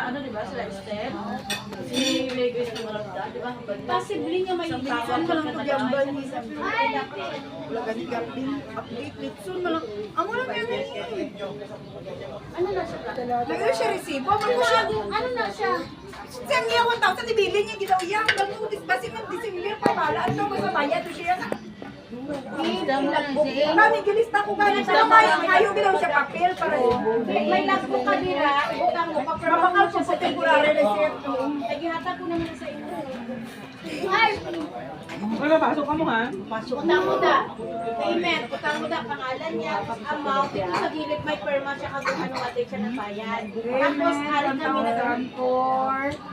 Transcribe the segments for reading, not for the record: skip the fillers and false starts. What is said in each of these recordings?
ano, di ba? Sa lifestyle. Si Vegas na malabda, di ba? Possibly nga may Saan ka lang magyambal ni sa wala gani kapin update litson malang amo lang yan Ano na siya? lagi siya resibo man ko siya Ano na siya? siyang iya 1,000 ibili niya gitaw iya ganun basi ng December pa bala ano ba sa bayad to siya kami gilista ko ganun sa kayo bilaw siya papel para May logbook ka nila, ibutang mo, mapakal siya sa temporary receipt Naghihatag ko naman sa inyo. Wala, pasok ka mo ha? Utang mo da. Payment, utang mo da. Pangalan niya, amount. Dito sa gilid may perma siya kung anong ating siya ng bayan. Tapos, hari kami na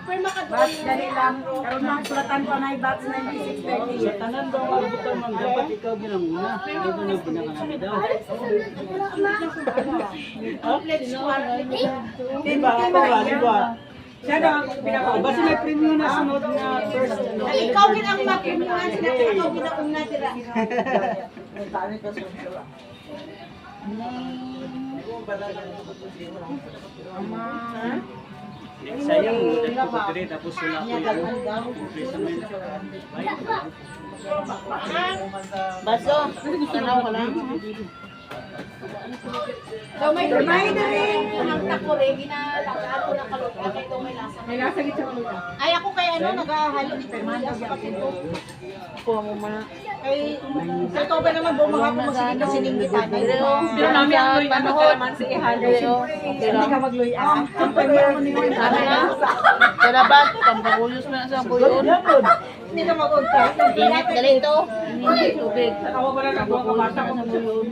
perma ka doon. Batch dali lang karon lang sulatan pa na batch 9630 Sa tanan daw ang butang man dapat ikaw ginamuna. Ito na binakanami daw. Complete squad. Di ba? Ako ba? Di ba? Siya na ang pinaka. Basta may premium na sunod na first. Ay, ikaw din ang makimuhan. Sinabi ikaw din ang una dira. Sayang mo na pagkakari tapos wala ko yung replacement. Baso, tanaw ka lang. So may reminder rin. Ang tako rin, ginalakaan ko ng kalupa. Kaya ito may lasa. may lasa gid sa kaluta Ay, ako kay ano, naghahalo ni Permanda sa kapito. kuha mo man Kay, sa ito ba naman bumaha ko magsinig kasi ninggitan. Pero namin ang loy ano kalaman si ihalo. hindi ka magluyan kapag mo ni mo Sabi na, kalabat, pampagulus mo na sa buyon. Hindi na mag-ugta. Init gali ito. Init tubig. Ako pala nakuha ka bata ko sa buyon.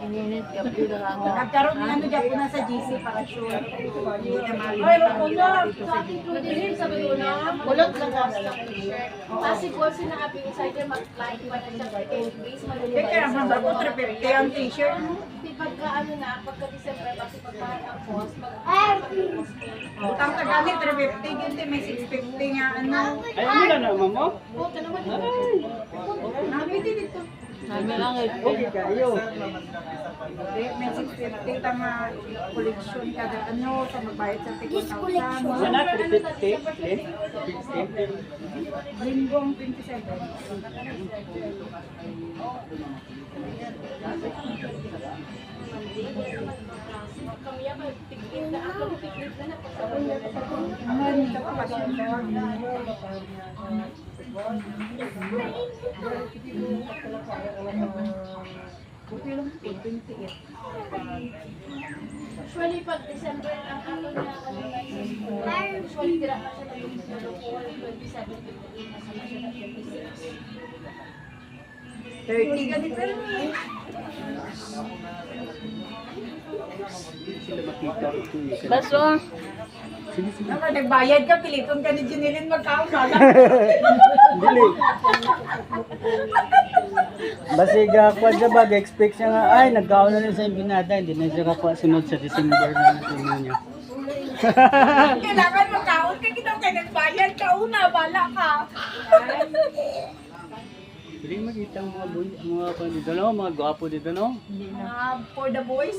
Init, kapi na ako. nagkaroon ng ano diyan na sa GC para sure hindi na mali Ay, Rokuna, sa ating tuloy sa Bayuna, kulot lang ako sa t-shirt. Possible sila happy insider mag-fly pa na siya kay base malulubay. kaya ang bago trepete ang t-shirt Di pagka ano na, pagka December, kasi pagpahan ang post, utang ka gamit 350 ginti may 650 nga ano Ay, ano na naman mo? Puta naman. nabiti dito Sabi lang ito. Okay kayo. may 650 tama collection kada ano sa magbayad sa ticket 1,000 Sana 350. Linggong 27 Kami yan, picnic na ako, picnic na na. naman kapasyon okay lang 28 Usually, pag December ang ano na, ano na, usually, tira na siya ng 27, 28, nasa na siya ng 26. 30 ganito rin Sila makita ito. Baso. Naman, nagbayad ka, piliton ka ni Junilin magkausala. Dili. Basiga kwa sa bag expect siya nga ay nagkaon na rin sa Impinada hindi na siya kakuha sunod sa December na natin niya. Kailangan magkaon ka, kita ka nagbayad ka, una, bala ka. Hindi makita ang mga pa dito no, mga gwapo dito no. For the boys.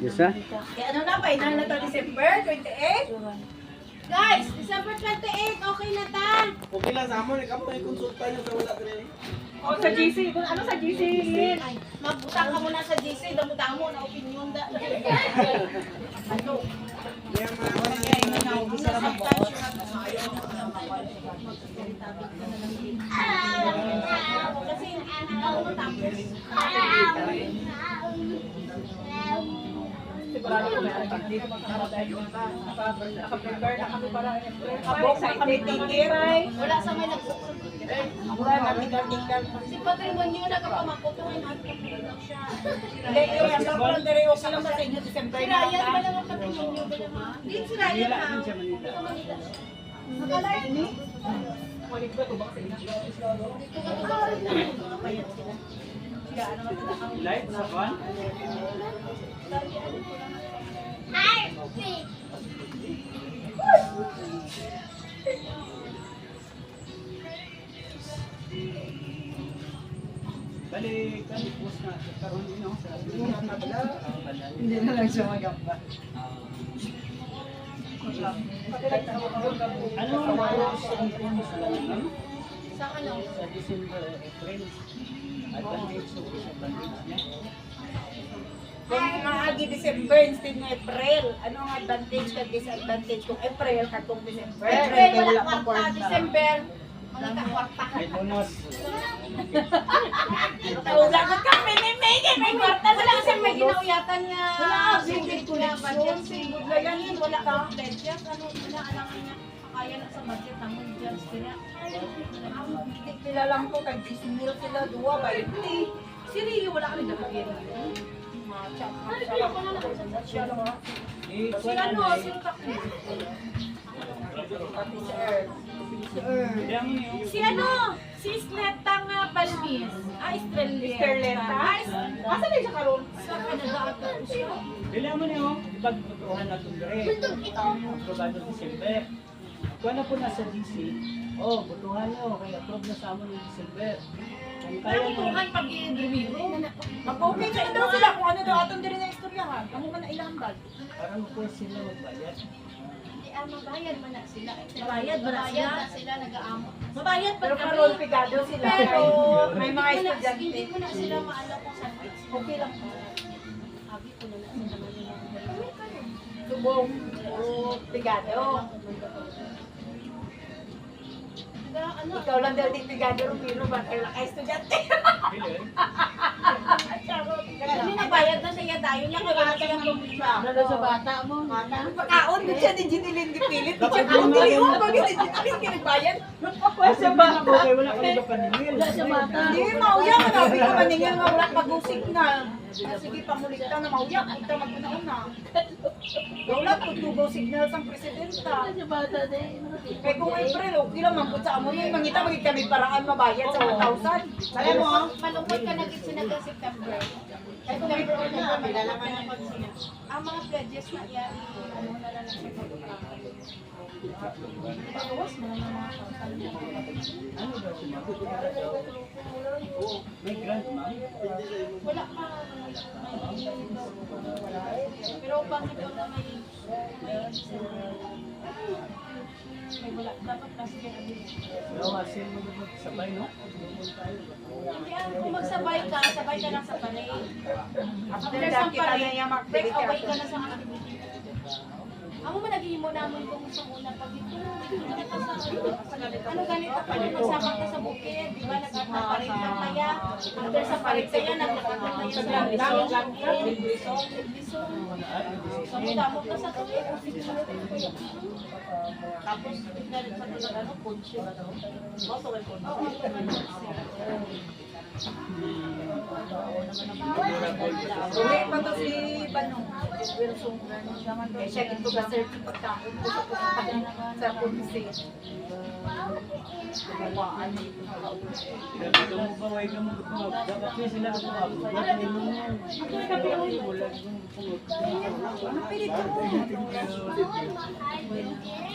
Yes, ha? Kaya ano na, final na to December 28? Guys, December 28, okay na ta. Okay lang sa amon, ikaw po i-consulta nyo sa wala rin. O sa GC, kung ano sa GC? Ay, magbutang ka muna sa GC, damutang mo na opinion da. Ano? Kasi ano mo tapos. Sigurado ko na hindi naman naka-prepare na kami para habok na kami ticket. Wala sa may nagsuksok. Ako na natikal-tikal. Si patrimonyo nagpapamakutuhin at lang siya. Hindi, yung asal ko lang dire okay lang sa inyo December Si na Ryan ba lang. naman patrimonyo ba naman? Hindi si Ryan Manila ha. din siya Manila. Sa Manila siya. Nakalain ni? Dito ka kapayat sila. Light sa kwan? Bali, post na. Karoon din ako sa Hindi na lang siya magamba. Ano ang post ang post lang? Sa ano? Sa December, April. Advantage o disadvantage niya. Kung maagi December instead ng April, ano ang advantage kag disadvantage kung April katong December? April, Wala wala pang kwarta. kwarta. December, mga kakwarta. May bonus. Lagot ka, pinimigin, may kwarta Wala sila kasi may ginauyatan nga. Wala, Singit ko na budget. Singit na yan. Wala ka. Pledges. Ano, inaalangan niya. Kaya na sa budget. Tamon dyan. Sila. Sila lang ko, kag 10 mil sila, 2 ba? Si Rio, wala ka rin nakakita. Si ano, sino takbo? Si ano? Si Snetang Balmis. Estreleta. Asa na siya karon? Sa Canada ata po siya. Bilang mo niyo, ipagtutuhan na itong dire. Aprobado December. Kung ano po nasa DC, butuhan nyo, kaya approve na sa amin ng December. Kung kaya Kaya nyo, tuhan pag i-review. Mag-okay sa daw sila kung ano daw atong diri na istoryahan. Amo man na ilang bag. parang po sila magbayad. Mabayad man na sila. Mabayad ba na sila? sila nag-aamo. Mabayad pa Pero kami. karon pigado sila. Pero May mga hindi estudyante. mo na sila maalam kung saan. Okay lang. Abi ko na sila. Subong. Pigado. Ano? Ikaw lang daw di pigado pero ba kay estudyante. Bilan? Hindi nabayad na siya tayo niya kaya wala siyang pumisa. Lalo sa bata mo. Pagkaon din siya ni Ginilin gipilit. Dapat Ako yung dili mga- ko pag ni Ginilin kinagbayad. Kasi ba ako kayo wala kang kapaningil? Wala sa bata. Hindi mauya ka na ka maningil nga wala pag-signal. Sige pamulikta na mauya kita maguna-una. Wala pud tubo signal sang presidenta. Wala sa bata din. Kay kung April okay lang man pud sa amo ni mangita magit kami paraan mabayad sa 1,000. Kaya mo Malungkot ka na gid sila sa September. September o na, malalaman na pag sila. Ang mga pledges na iyan, ano na lang sa pagkakaroon. Bawas na lang ang mga Ano ba sumagot? May grant, ma'am. wala pa. Pero bakit wala may wala dapat kasi Pero asin mo na sabay, no? hindi kung magsabay ka, sabay ka lang sa parade. after After that sa kita na parade, niya break away mag-break. ka na sa activity. Ako man naghihimo naman kung sa una pag ito. Ano ganito pa rin, magsabak ka sa bukid, di ba? Nagkakaparit ng maya. After sa parit kaya, nagkakaparit sa bisong. Samudamot ka sa tuloy. Tapos, pinalit sa tuloy, ano, punche ba daw? Boto kay punche. Uwi pa to si Banong. Wilson naman kay siya ito ka certain pagkaon ko sa police. Kumawaan ni Dapat tumubaway ka mo dapat kasi sila ako dapat may mga wala Ano pilit ko?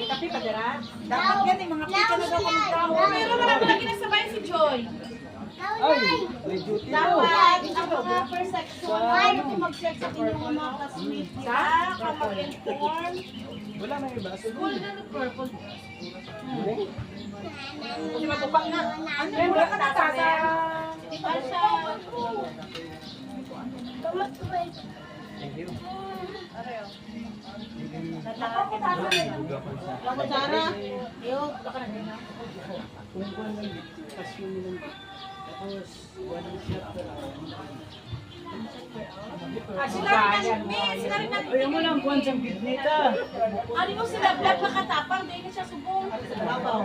Tapi padara. Dapat yan yung mga pika na daw kami tao. Pero marami na kinasabayan si Joy. ay may duty mo Dapat ang mga first section ay mag-check sa inyong mga classmates nila, kung mag-inform. wala may iba School na purple. Kasi matupang na. Ano wala ka na sa Di ba siya? thank you Salamat Sara. Yo, baka na din. kung kung pasyon nilang tapos one shot Sila rin natin, sila rin natin. ayaw mo lang buwan sa bitnita Ano mo sila, black makatapang, dahil na siya subong. babaw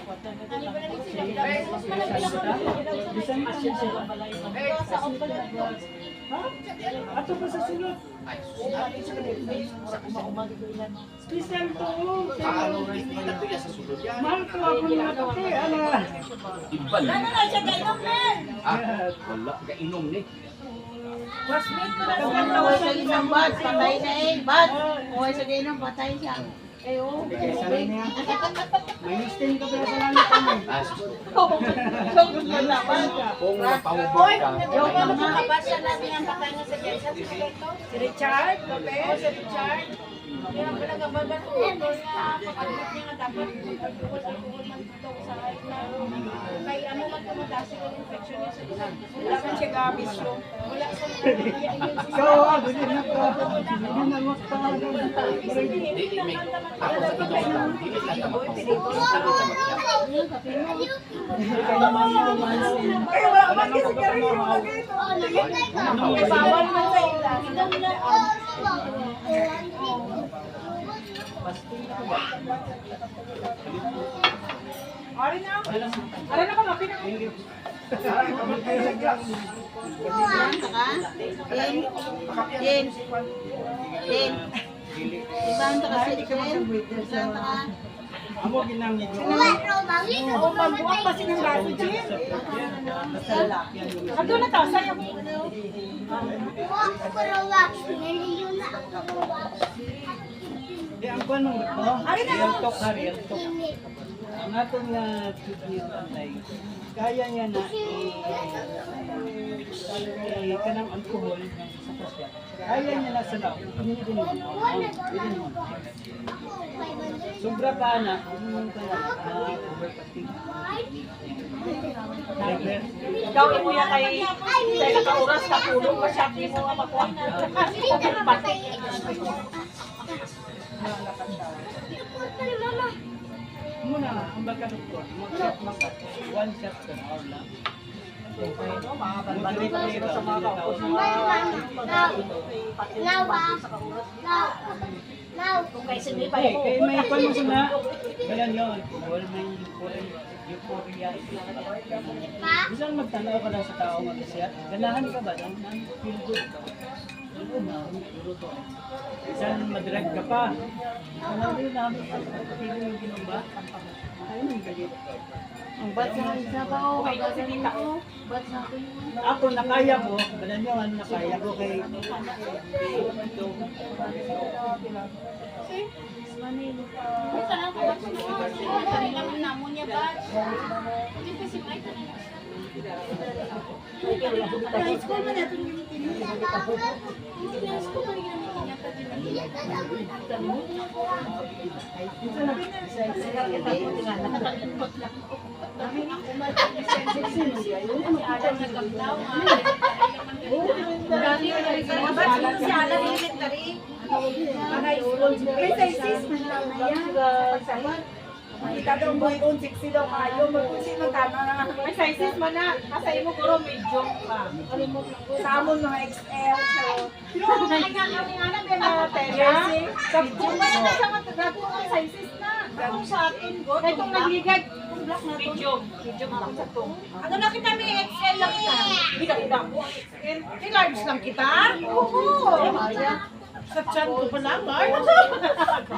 Ano ba na rin sila, black, mas malagbilang kami. bisan pa siya sila Sa open ha? ato pa sa sunod special to mahal ko ako mga kape ala Ano na siya, kainom men? Wala, kainom ni. Classmate ko na Huwag sa isang bat, patay na eh. Bat! Huwag sa gainom, patay siya. bigay sa niya Minus 10 ka pala sa langit kami. Kung napahubog ka, Yung mga makakabasa namin ang patay na sa Jensen, si Si Richard Lopez. Si Richard. Kaya pala gababan ko ito na pag-admit niya nga dapat alcohol man dito sa kay ano man tumatasi ng infection niya sa isang. Wala man siya gabis yung. Wala sa mga immune So, ganyan na ka. Ganyan na mas talaga. dili may ako sa kinuha. Dili lang ka magpapahubog. Kaya wala man kasi sigarilyo. bawal man sa ilan. Ari na. Ari na ka mapin ako. Amo ginamit yung Oo, magbuwak pa silang baso, Jim. Ato na ta, saya mo. Di ang kuwan mo ito. Real talk ha, real talk. Ang atong nga kidney patay, kaya niya na kanang alcohol sa kasya. Kaya niya na sa lao. Hindi din mo. Sobra ka na, hindi ka na overpating. Ikaw mo yan kay nakauras ka tulong pa siya mo nga makuha na. Pati. Muna, ang baka doktor, mag-shot lang ka. 1 shot per hour lang. Moderate rate sa mga kaos. Kaya may kwan mo sila. Ganyan yun. Alcohol, may euphoria. Isang magtanaw ka lang sa tao mag-siya. Ganahan ka ba? Feel good ka. Isang madrag ka pa. Ano rin namin sa pagpapili yung ginumba? Ayun yung galit. Ang bat sa isa pa ako. Bat sa akin. Ako nakaya ko, ganun yung ano nakaya ko kay Kailangan namon niya ba? Hindi kasi may high school man natin yung high school man yung Si Alan elementary. High school. Kaya sis, kita daw mo yung 60 daw kayo. Magpunsin mo tama na. May sizes mo na. Kasay mo guro medium pa. Sa amon mga XL. Pero ay nga kami nga na may mga tela. Sa kung wala na sa mga sizes na. Kung sa akin, kaya itong nagligad. Medium. Medium lang sa itong. Ano na kita may XL lang kita. Hindi ka iba ko. Large lang kita? Oo. Sa chan ko pa lang, Mark.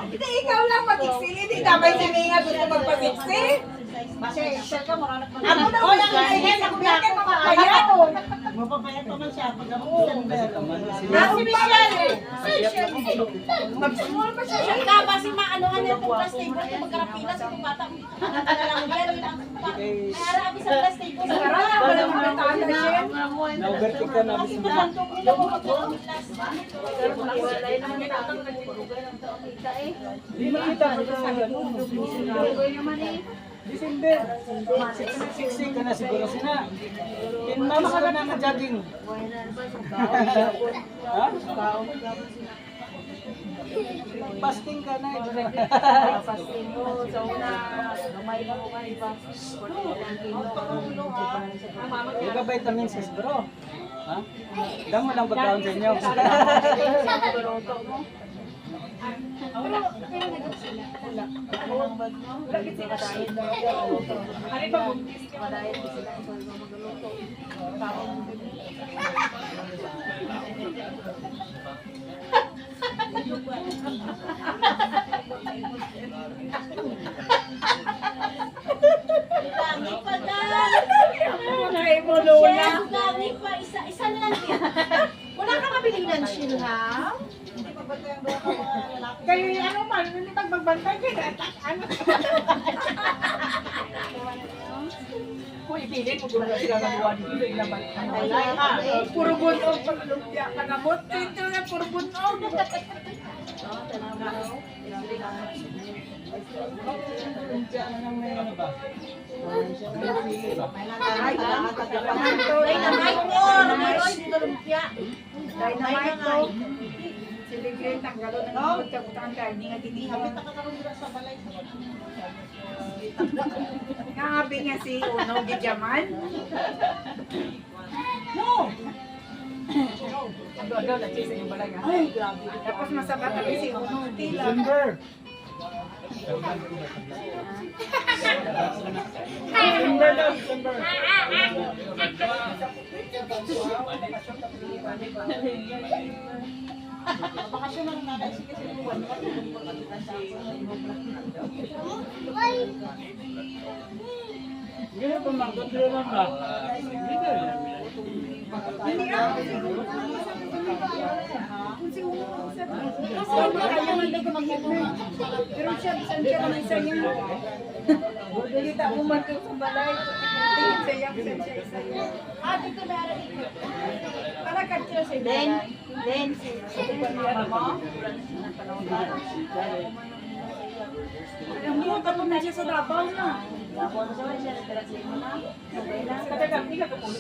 Hindi, ikaw lang mag-exil. Hindi damay si Minga gusto magpag-exil. Mag-exil ka, marunong pa. Ako na wala ka exil. Ako na kayo mapapayat. Mapapayat naman siya. Pag ako si Michelle. Mag-simula pa siya. Siya ka ba si maanohan niya itong plus table kung magkarapilas itong bata. Natalalang yan. May harabi sa plus table. Sarap, wala makatala siya. na-overtake ka namin sa mga. Pinantong nila mo mag-plus. Di makita ko sa December. 6 ka na siguro sina. 10 months ka na na-jogging. Ha? Fasting ka na. Fasting ko. So una, gamay na ko kayo pa. Yung vitamins is bro. Ha? Damo lang pagkaon sa inyo. Dami pa dahil. Kaya mo, Lola. Chef, dami pa. Isa lang yan. Wala ka mabili ng shilham? Kayo yung ano man, hindi magbantay ka. Ano? pili mo kung sila nakuha dito yung naman. Puro bunog pag lumpia ka na mo. Dito na puro bunog. Dynamite mo! Dynamite mo lumpia. Dynamite ko. Celebrate ang galo ng ibot ka butang karni nga ginihabit na sa balay. Nangabi nga si Uno Gijaman. No! Ado-ado na sa yung balay nga. Ay, grabe. Tapos masabat na si Uno. Tila. Bakasyon lang natin sige sa buwan. Ganyan pa man, kontrol lang ba? Hindi ako. Kung si Uno kaya man lang mag-hitman. Pero siya, bisan siya naman isa niya. Dito ako man sa balay. Tingin sa yak, bisan siya isa niya. Dito meron dito. Para katyo sa Then alam mo, tapos na siya sa Davao na. Katagang, hindi ka kapulit.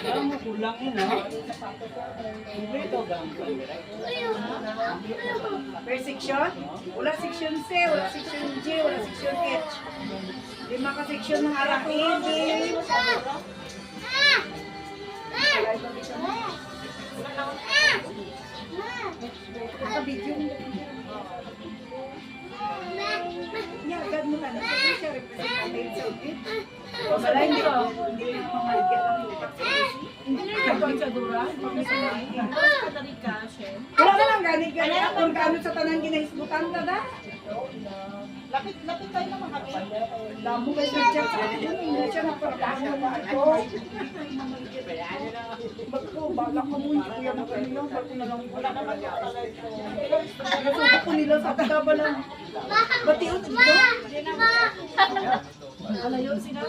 Alam mo, kulang yun, ha? Ito, Per section? Wala section C, wala section G, wala section H. 5 ka section ng arang A, B. Video. Yeah, agad mo ka na. Siya representative sa ulit. Wala, hindi ko maligyan ang utak sa ulit. Hindi na yung sa dura. Wala na lang ganit kung kaano sa tanan ginahisbutan ka da. Lapit tayo naman kami. Damo kayo sa chat sa akin. Hindi siya naparapasya ba ito? Magko, balak ko mo. Hindi ko yan kanina. Ba't ko na lang wala naman yung talay ko. Nasubo ko nila sa kataba lang. Batiot dito. Alayo sila.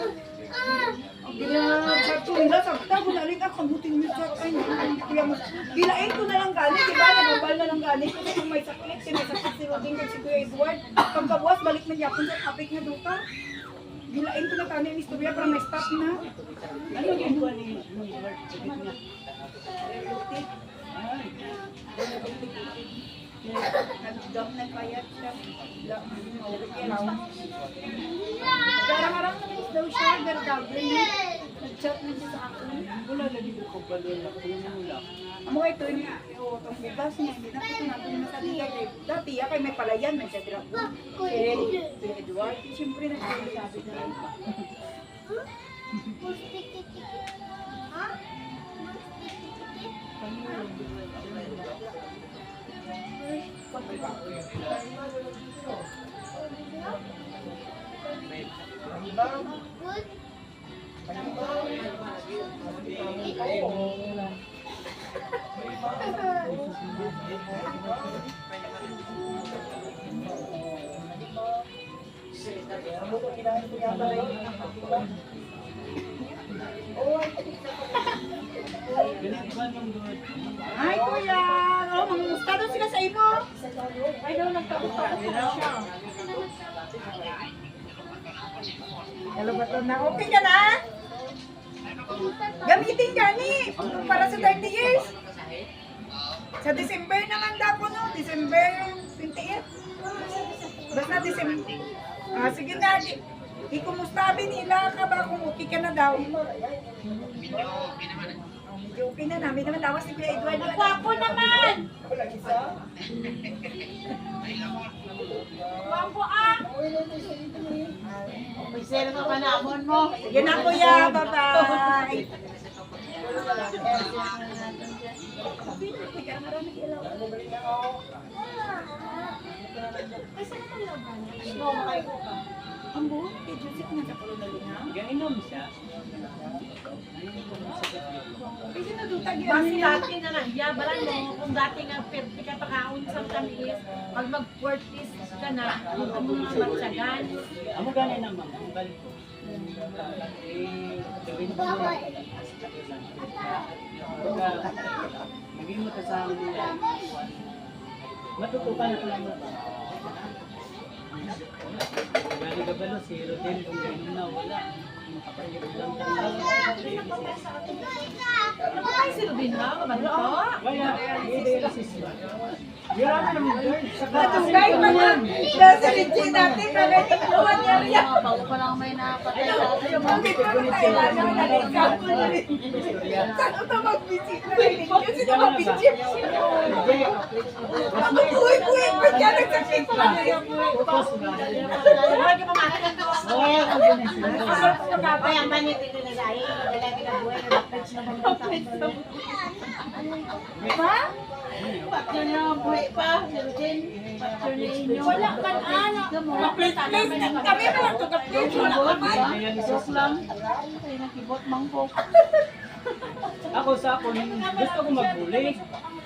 Ginachat ko nila sa kataba. Nalit ako. Kabutin mo chat. Ay, hindi ko yan. Gilain ko na lang gani. Diba? Nagabal na lang gani. Kasi kung may sakit, sinasakit si Roding kay si Kuya Edward. Pagkabuas, balik na yapon sa kapit nga duka. Gilain ko na kani ang istorya para may stop na. ano yung buwan ni Edward? Sakit niya. Nagdam na kayat siya. Garang-garang na daw siya. Garagagawin niya. Nag-chat na siya sa akin. Wala na dito ko ba doon ako yung mula. Amo ito yung itong bukas niya. Hindi na ito natin masaligay. Dati kay may palayan. May siya dirap. Si Edward. Siyempre nagsasabi na lang. Ganito ba yung doon? Ay, kuya! Oh, mangungusta daw sila sa imo. Ay, daw nagkakusta siya. Hello ba ito na? Okay ka na? Gamitin gani para sa 30 years. Sa December naman daw po, no? December 28. Basta December. Sige na. Ikumustabi nila ka ba kung okay ka na daw? Medyo okay na namin naman. Tawas si Kuya Edward. Gwapo naman! Gwapo ah! May sale ka pa namon mo. Sige na kuya. Bye-bye. Ang buong, kay Joseph na sa pulo na lingaw. Gainom siya. Kasi nadutag yan. Basta dati na lang, balan mo, kung dati nga perti ka pakaon sa tamis, pag mag-40s ka na, kung ka mga matsagan. Amo gani naman, ang balik ko. Gawin mo na. Naging matasama nila. Matutukan na lang ba? Gani gabalo si Rodel kung gano'n na wala. Makapagod lang Ay, sino din ha? Mabanto? kaya, hindi na si Sila. Yara naman girl. Natugay pa na. Nasa legit natin, nalagay niya riyan. Bago pa lang may nakapatay sa atin. Ang dito rin tayo lang ang nag-example rin. Saan ito mag-visit na rin? Kasi na mag-visit. Buhay-buhay pa siya, nagsakit pa rin. Lagi pamakan ko. Ay, ang manit ito na dahil. Dalaga na buhay na lapits na Pa? Picture na buhay pa. Picture na inyo. Wala kan anak. Please, kami na lang ito. Please, wala kamay. Joke lang. Ay, nakibot mangkok. Ako sa ako, gusto ko magbuli.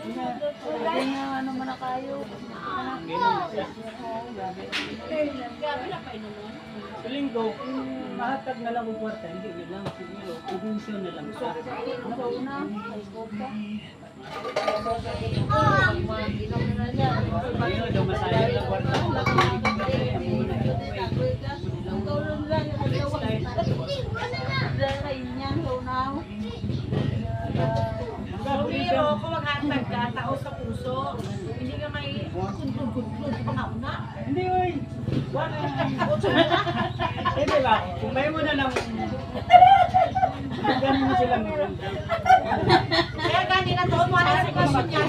Pwede nga ano man na kayo. Sa linggo, mahatag na lang ang kwarta, hindi na lang siguro, kubensyon na lang siya. Ano na? Ay, kopa. Inom na niya. Ayun, daw masayang na kwarta. Pero kung maghatag ka, tao sa puso, hindi ka may kundrug-kundrug pa kauna. Hindi, oy. Wala. Hindi ba? Kung may mo na lang, ganun mo silang Kaya gani na to, wala sa question niya.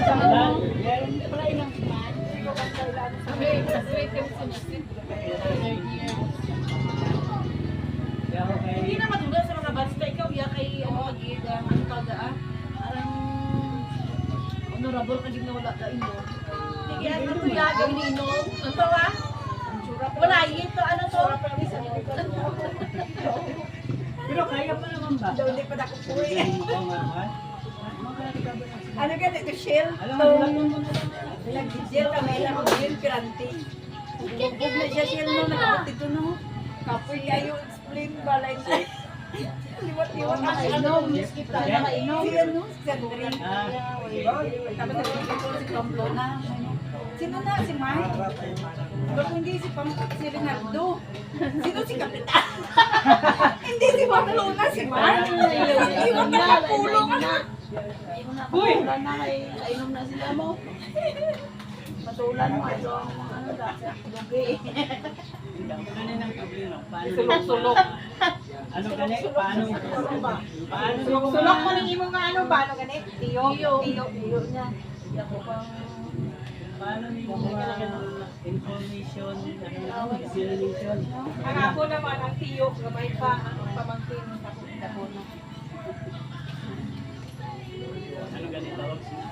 Sa maghatag. Hindi na matulad sa mga basta. Ikaw, ya kay ano kagid, ano kada ah. Parang honorable ka din na wala ka ino. Sige, ano to ya, gawin ino. Ano to ah? Wala, ito, ano to? Pero kaya pa naman ba? Daw hindi pa nakupuwi. Ganun mo pa nga, Ano ganito, Shell? alam mo, lalatong mo na lang. Nag-gel kami lang ang gel piranti. Bubog na siya Shell no, nakapot ito no. Kapoy kayo, explain ba like that? Liwat-liwat ang inom. Yan. Si ano, si Andre. Ah, Tapos nag-ibig ko si Pamplona. Sino na? Si Mike? Ba't hindi si Leonardo? Sino si Kapitan? Hindi si Pamplona, si Mike. Iwan na kapulong. Uy! Matulan na kay inom na sila mo. Matulan mo. Ito ang mga ano dati. Lugi. Ano na ang problema? Sulok-sulok. Ano gani? Paano? Sulok mo ng imo nga ano ba? Ano ganit? Tiyo. Tiyo niya. Hindi ako pang... Paano niyo information, explanation? Ang ako naman, ang tiyo, gamay pa, ang pamangkin, ako na. Ano ganito tawag siya?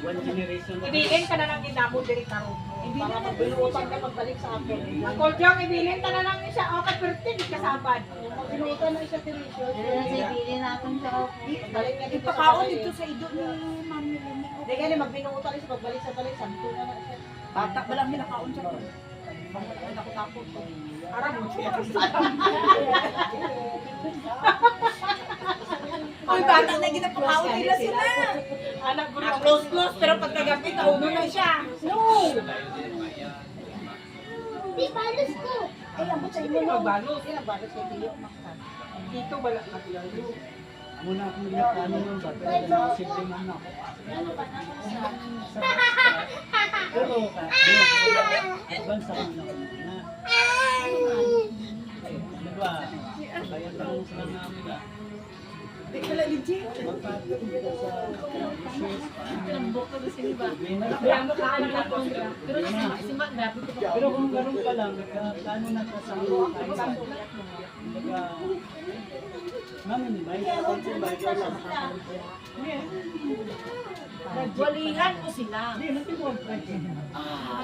One generation. Ibilin ka na lang din ako, diri karon. Para magbinuutan ka pagbalik sa akin. Ang kodyang, ibilin ka na lang niya siya. Okay, pero hindi kasabad. Magbinuutan na siya diri siya. Sige natin sa Balik na dito. Ipakaon dito sa ido ni Mami Lini. Hindi ganun, magbinuutan siya pagbalik sa balik. Santo na na siya. Bata ba lang nilakaon siya to? Nakutapot ko. Para mo siya. Uy, bata na ginapakaon nila sila. Anak ko na close, pero pag nagabi, kauno na siya. No! Di balos ko. Ay, ang butsa mo no. Magbalos. Yan ang balos kay Tiyo. Dito bala ka lalo. Muna akong ginapano nun ba? Pero simple man ako. Pero ibang sa kanila na. Diba? Kaya tanong sila namin na. Di ka lang legit. Magpapagod ka sa issues. Pinambok ko sa iba. Pero si Mac, grabe ko pa. Pero kung ganun pa lang, plano na sa mga kain. Kumbaga, Mami-minimize. Nagwalihan mo sila. Hindi, hindi ko ang project.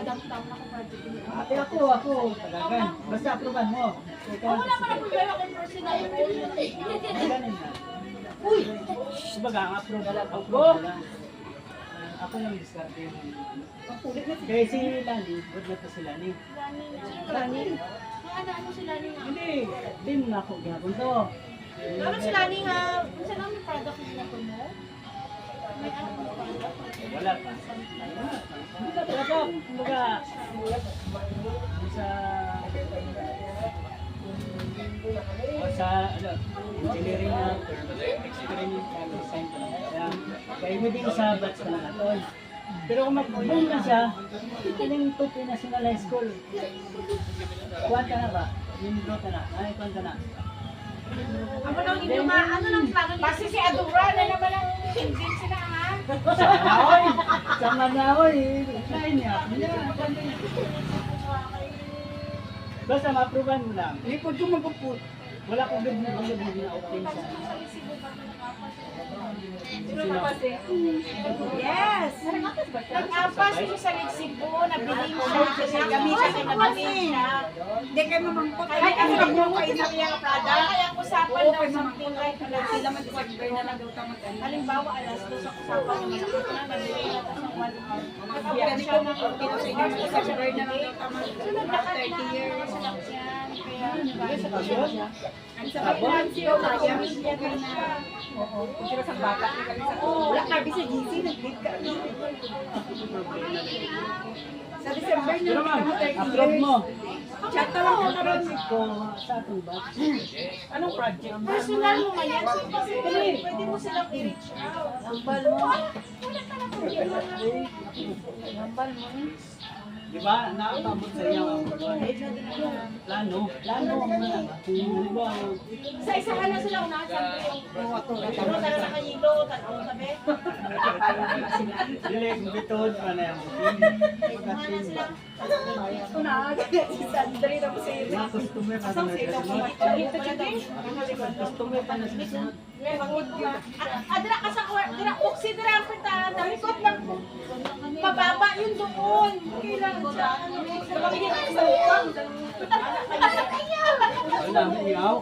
Damdam ako project. Ate, ako, talagan. Basta aproban mo. Ikaw, Wala pa na problema kung personal goal. ganun na. Uy! Kumbaga, ang approve lang. Ako lang diskarte yun. Kaya si Lani, good na to si Lani. Lani? Ano sila ni nga? Hindi, din na ako gihapon to. Ano sila ni nga? Kung saan ang product nila ko mo? May ano ko product? Wala pa. Hindi ka talaga, kumbaga, sa engineering na experience na design pa lang. Kaya hindi ko sa batch pa lang ito. Pero kung mag-boom na siya, kiling to National High School. Kuwanta na ba? Yung growth na. Ay, kuwanta na. Ano lang inyo ma? Ano lang plano niya? Kasi si Adura na naman ang engine sila ha. Sa Manaoy, line niya. Basta ma-approvean mo lang. Lipod ko magpuput. Wala kong good na open sa Yes! Nag-apas siya sa Mexico, nabili mo siya kasi gamitin siya, nabili siya. Hindi kayo mamangkot. Ay, ang rabong kayo sa iyang prada. Kaya ang usapan daw something like na sila mag-order na lang daw tamatay. Halimbawa, alas 2 sa usapan ng malakit na, nabili na ito sa 1 hour. Nag-apas siya ng order na lang daw tamatay. Sunod na 30 years. Kaya, ang sa pagkansyo, pamilya ka na. Oo, kung sila sa bata, wala ka, bisa GC, nag-lead ka. Sa December na, Pero ma'am, 30 approve years. mo. Chat na lang Ang ako project ko sa ating batch. Anong project? Personal mo man yan. Kasi pwede mo silang i-reach out. Ambal mo. Wala ka na problema. Ambal mo. Di ba? Nakakabot sa inyo ang plano. Plano ang mga. Kung halimbawa, Isa-isahan na sila unahan siyempre yung ano tara sa kanyilo, tanong sabi. dili, kung bitod pa na yung Unahan na sila. Una, si Sandri na po sa iyo. mga customer pa na customer pa na sila. Adra ka sa dira oksi dira ang pintahan, likod lang mababa yun doon. Kailangan siya ano sa pagiging sa uwang. Wala, iyaw.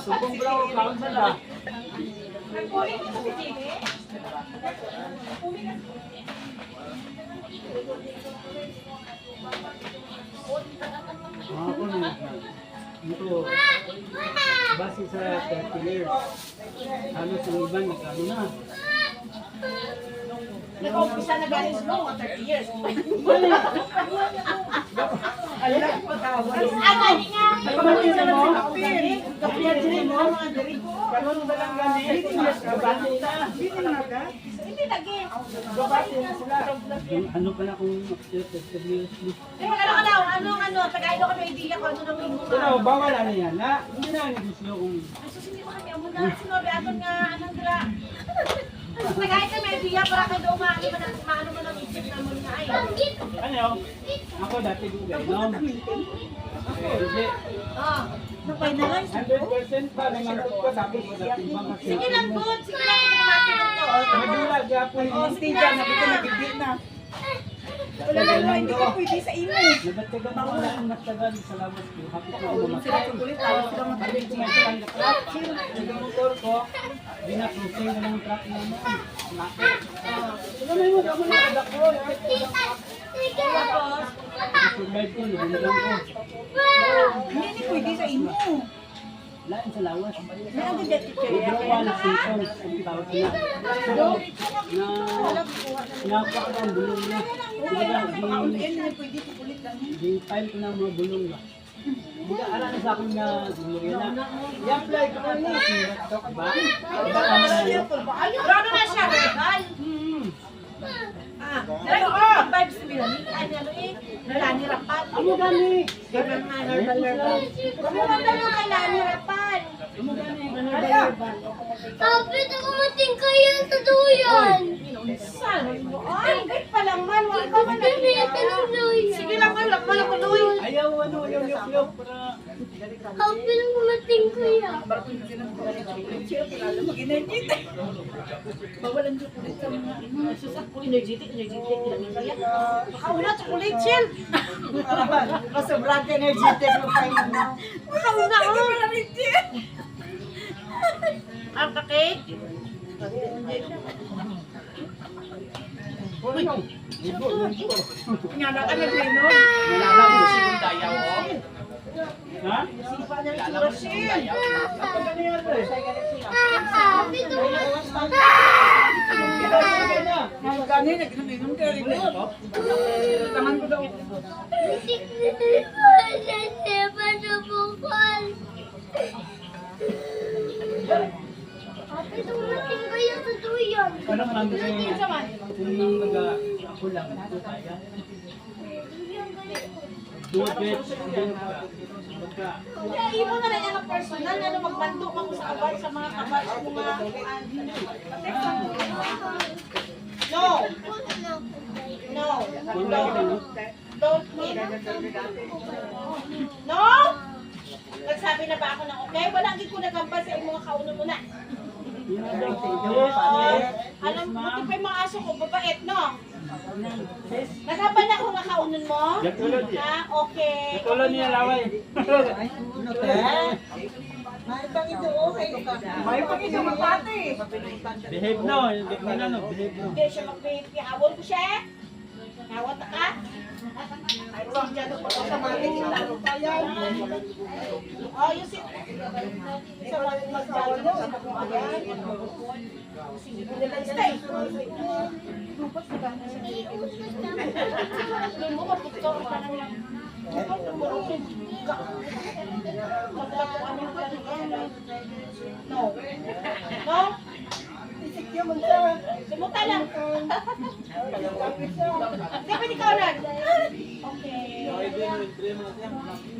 Subong braw, kaon sa la. Nagpulit ko si Jimmy. Mga ko na. Ito, base sa 30 years. Halos yung iba nagkano na. Nag-umpisa na galing slow, 30 years. Alam ko tawag. Agad nga. Kapatid mo? Kapatid mo? Mga dirigo. Kanon ba lang ganit? Kabati na. Hindi lagi. Kabati na sila. Ano pala kung SWS? Ano, tagay ko may idea ko ano nang imo Pero bawal ano yan na hindi na gusto kung Ay, susindi mo kami amo na sinobi aton nga anong dira. Tagay ka may idea para kay do maano mo nang isip namon nga ay. ano ako dati gugainom. Hindi. Oh. Napay na lang. 100% pa naman ko sabi ko dati mga kasi. Sige lang good, sige lang pinamati mo to. Nagdula gyapon. Oh, Steve, nabi ko nabigit na. Wala na lang, hindi ka pwede sa imo. Nabatagan ako na ang nagtagal sa labas ko. Hapit na ako Sila tuloy tayo, sila matalik Yung truck, yung motor ko, binaklusing ko ng truck na mo. Ano may mo naman nakadak ko? Survive ko, lubulang ko. Hindi pwede sa imo. Lain sa lawas. May ano dito siya. Withdrawal symptoms ang tawag niya. Nakuha ko ang bulong niya. Hindi pwede ko ulit lang. Di-file ko ng mga bulong ba. Hindi ala na sa akin na bulong na. I-apply ko na niya. Ba? Grado na siya, verbal. Pero vibes nila ni ano Lani Rapat. Amo gani. Ganun nga herbal. Kamu ganda ng kay Lani Rapat. Amo gani. Sabi na kumating kayo sa duyan. Saan? Ay, kahit pa lang man, wala ka man nakita. Sige lang, malak mo lang uloy. Ayaw, ayaw, yup, para... Makauna, chocolate chill. Sobrang energetic mo pa yun. Makauna, Ang kakit. Nga ka nag-reno. Kilala mo si Dayaw, oh. Ha? Kilala mo si Dayaw. Kapag ano yan, pre? Gani, nag-reno ka rin. Taman ko daw. Parang ano yung ako lang, ito kaya. Duwag get, pagka, Kaya imo na lang ang personal, ano, magbandok ako sa kabar, sa mga kabar, sa mga No! No! Don't eat. No! Nagsabi na ba ako ng okay? Wala gid ko nagambal sa imong kauno mo na. yun ang daw, Alam mo, buti pa yung mga aso ko, babait, no? Naghabal na ako nga kaunon mo? Ha? Okay. Katulad niya laway. May pang-ito magpati. Behave no, behave no. Hindi siya mag-behave. Hawon ko siya. Hawon ka? Oh, you sit. Sa mag-jalo. Stay. Mo mag-tiktok ka lang yan. No. No? Simuta lang. Di ba ikaw lang? Okay.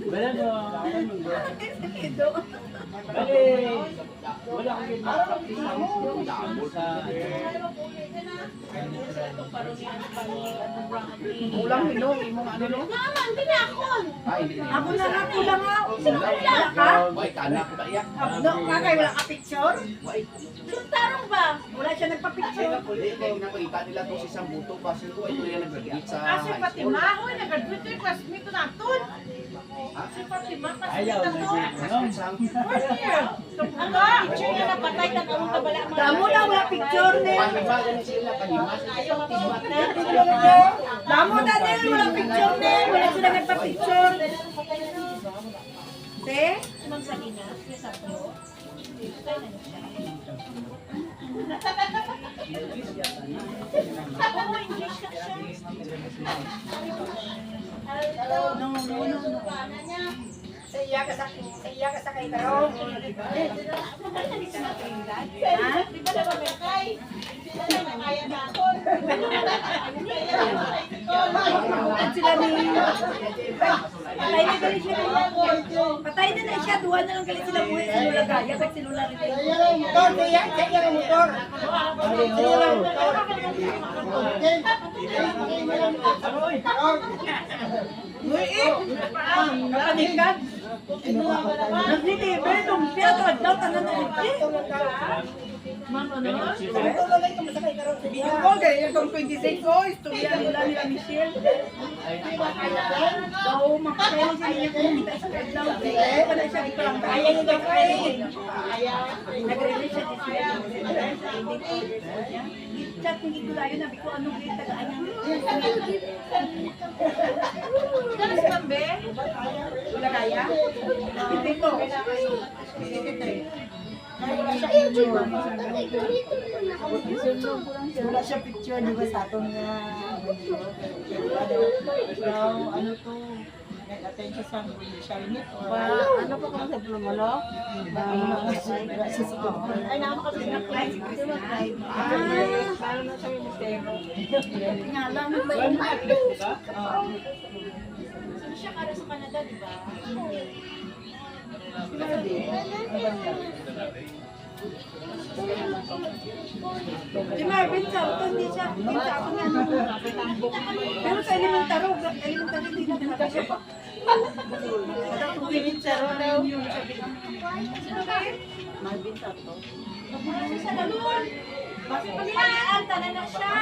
Bala no, bali, wala akong ginagawa sa Ulang nilo, imong ano no? Naman, hindi na ako. Ay, hindi. Ako na lang kulang nga. Sino kulang ka? Wait, tanak ko ba iyak? No, kagay wala ka picture? Wait. Sultarong ba? Wala siya nagpa-picture. Hindi, kaya nakita nila to si Sambuto. Kasi ko, ito yung nag-graduate sa Kasi high pati school. mahoy, nag-admit ko yung classmate ko natin. Si Fatima, ayaw, classmate natin. First year. Ano? Picture niya napatay na kamong kabala mga. Damo na wala picture ni. Panibago ni sila, panimas. Damo na din wala picture ni. Wala sila nagpa-picture. Te? Ma'am Salinas, yes ako. Ako mo, English ka siya. No. Sa iya ka sa kay Taro. Di ba na mamekay? Hindi na kaya na ako. Sila ni. Patay na gali siya. Patay na siya. Duha na lang gali sila buhay sa Lula Gaya. Pag si Lula rin. Motor, kaya ang motor. Nakanikan. Naglilibre, lumpia, daw, tanan na Binugol, ganyan itong 26 ko, istorya nila nila Michelle. Daw, makakaya siya niya kung kita sa kadlaw. Wala siya dito lang. Kaya niya daw kaya. Nag-release siya dito. Chat kung dito layo, nabi ko anong grade tagaan niya. Galas kambe? Wala kaya? Hindi ko. Wala siya picture, di ba sa atong ano to, nag-attention sa Charlotte or Ano pa kung sa Plumalo? ay naman kasi na-apply si Christine. Paano na siya yung mistero? Nga lang, Sino siya para sa Canada, di ba? Si Marvin Sarto, hindi siya. Hindi sa ako niya. Pero sa elementary hindi na talaga siya pa. Elementary daw. Marvin Sarto. Sa lalun. Palian, tanan na siya.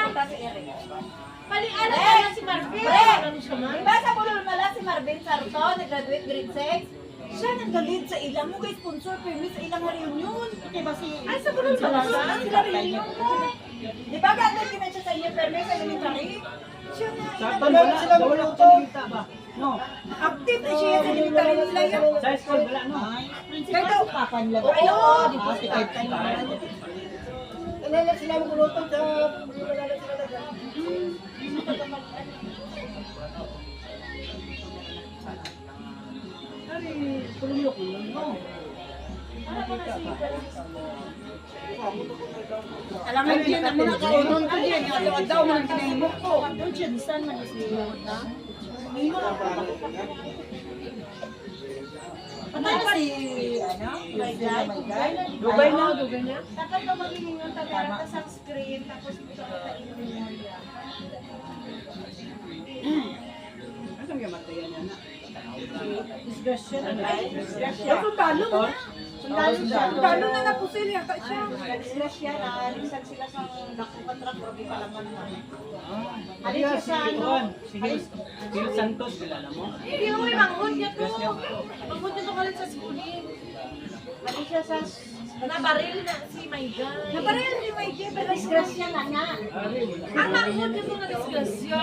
Palian, tanan si Marvin. Diba sa bulol mala si Marvin Sarto, nag-graduate grade 6? Siya nag-lead sa ilang mo kay sponsor permit sa ilang reunion. Okay ba si... Ay, sa bulol mala siya? Sila reunion mo. Di ba gagawin ka na siya sa inyo permit sa elementary? Siya na. Sakto, wala ko salita ba? No. Active na siya sa elementary nila yun. Sa school, wala, no? Kaya daw, oo, di ba si Taytay naman. Alala sila magulutong sa... Alala sila Ay, tulunok mo, no? Alam mo yun, ang mga kaunon ko dyan, yung daw mga kinahimok ko. Doon siya, disan man is niyot na. Ano si, ano? Dugay na, dugay na. Tapos na magiging yung tabi sa screen, tapos ito ang memorya. Anong gamatayan yan na? Discretion. Yung sundalo na. Sundalo na napusil yata siya. Nag-slash yan, nalisan sila sa nakukontract or di palaman na. Halin siya sa ano? Si Gil Santos, kilala mo? Hindi mo may manghod niya to. Manghod niya to kalit sa schooling. Halin siya sa... Nabaril na si Maygan. Naparehal ni Mikey, pero Disgrasya na nga. Ari, wala. Ang manghod niya to na disgrasya.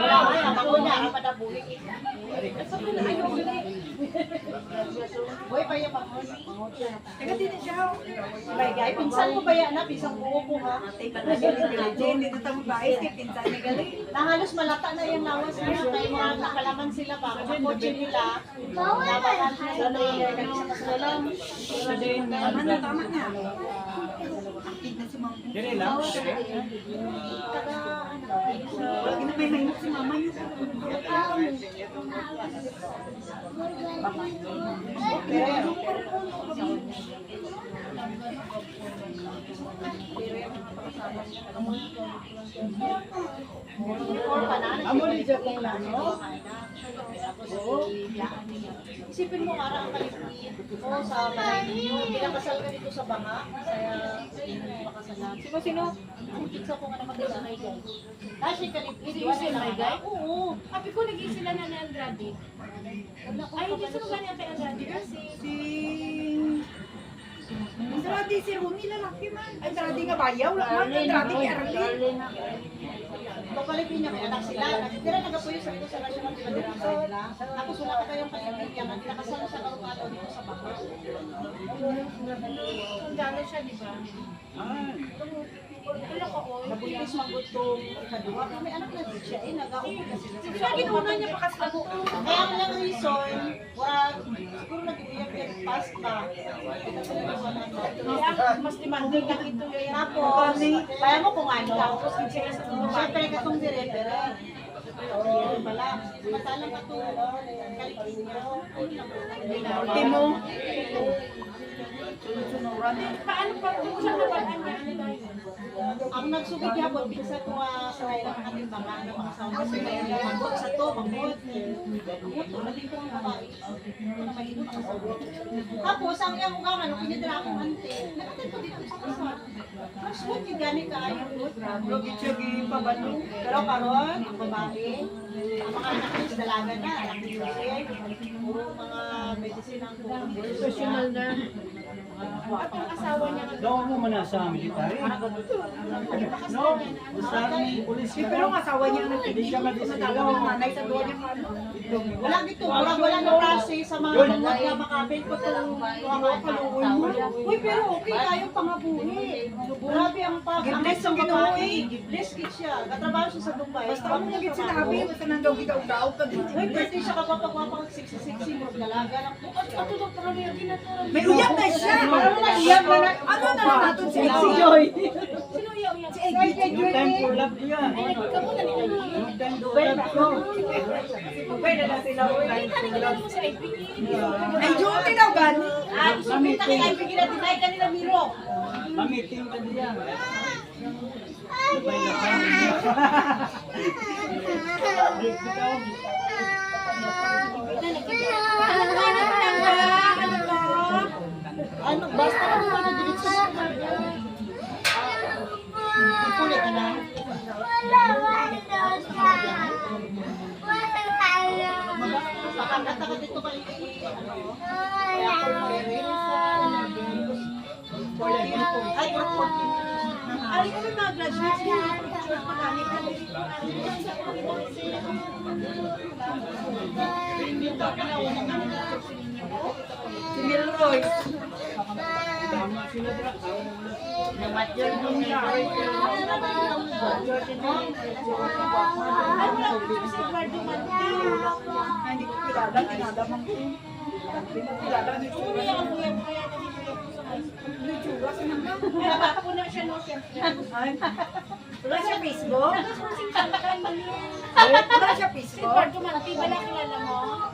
ako na, ako na bulik. Ayaw gali. Boy, pa yung manghod. Teka, din siya. Maygan, pinsan ko ba yan na? Pinsan ko po ha. Jen, dito tayo bait, kay pinsan ni Gali. Nahalos malata na yung lawas niya. Kaya mga nakalaman sila pa. Mga kotse nila. Labakan sila sa trailer. Kasi sa kasulam. Sa din, Tama na, tama na. Akit na si Mama. dire lang, dire. Lagi na may mahimok si Mama niya. Amo ni siya kung lano. Isipin mo ara ang kalipin. O sa Malaysia. Pinakasal ka dito sa Banga. Kaya makasalan. Sino? Ang pizza ko nga naman sa Maygan. Kasi kalipin. Hindi yun si Maygan? Oo. Sabi ko nag-iisa sila na ni Andrade. Ay, hindi sino ba niya kay Andrade? Kasi Andrade si Rumi, lalaki man. Andrade nga bayaw, wala man. Andrade kay Arlene. Papalipin niya kay anak sila. Tira nagapuyo sa ito sa national federation nila. Tapos wala ka kayong kalipin niya. Pinakasal sa karupado dito sa Banga. Sundalo siya, di ba? Wala ko, oy. Nabulis magutong ikadua. May anak na din siya, nag-aupo na sila. Siya, ginuuna niya pakasabo. Kaya ang lang reason, siguro nag-iiyak yung past ba. Mas demanding na ito yun. Tapos, kaya mo kung ano. Tapos, siyempre katong dire-dire. Pala, matalang ka ito, kalipin niya. Ultimo. Paano pa kung siya nabagaan niya? Ang nagsugid niya po, bisa ko sa ilang ating mga na makasawa kasi may mangot sa to, mangot. Mangot, naging ko ang babae. Ito na mahigit ang asawa. Tapos, ang iyang ugaman, nung kinitira akong ante, nakatin ko dito sa kasal. Mas good yung gani ka, yung good. Lugit siya gipabalo. Pero karon, ang babae, ang mga anak niya, dalaga na, anak ni Jose, puro mga medicine ang Professional na. at ang asawa niya nga, Daw mo man sa military. No, basta ni pulis ka. Pero ang asawa niya ang Hindi siya nagtatawa ng nanay sa duwa niya ano. wala dito, wala na klase sa mga gamot na makapil ko itong mga kaluoy mo. Uy, pero okay, kayong pangabuhi. Grabe ang Gibless ang ginuhi. Gibless gid siya. Katrabaho siya sa Dubai. Basta mo nagit sinabi, basta nang daw gidaw-daw ka din. Uy, birthday siya kapapagwapang 66 mo. Dalaga lang po. At ito para may ginaturan. May uyak na siya. Parang naiyak na lang. Ano na lang natin si Si Joy. Sino uyak? Si Ay, kay No time for Joy. love yan. Ay, nagkamo na nila. No time for Dubai love. na ako. Dubai na lang sila. Ay, kanina mo sa IPG. Ay, duty daw gani. Ah, isipin na kay IPG na tinay kanila Miro. Mamiting ka diyan. Sabay na pa. Ikaw. Ano, basta ano ka na diretso sa kulit ka na. Pakakata ka dito kay ay, ay, kami mag-graduate niya. Picture pa kami. Si Milroy. Tama sila dra. Hindi ko kilala, kinadamang ko. Hindi ko kilala, ni Chura. Ni Chura, sinama. Wala siya Facebook? Wala siya Facebook?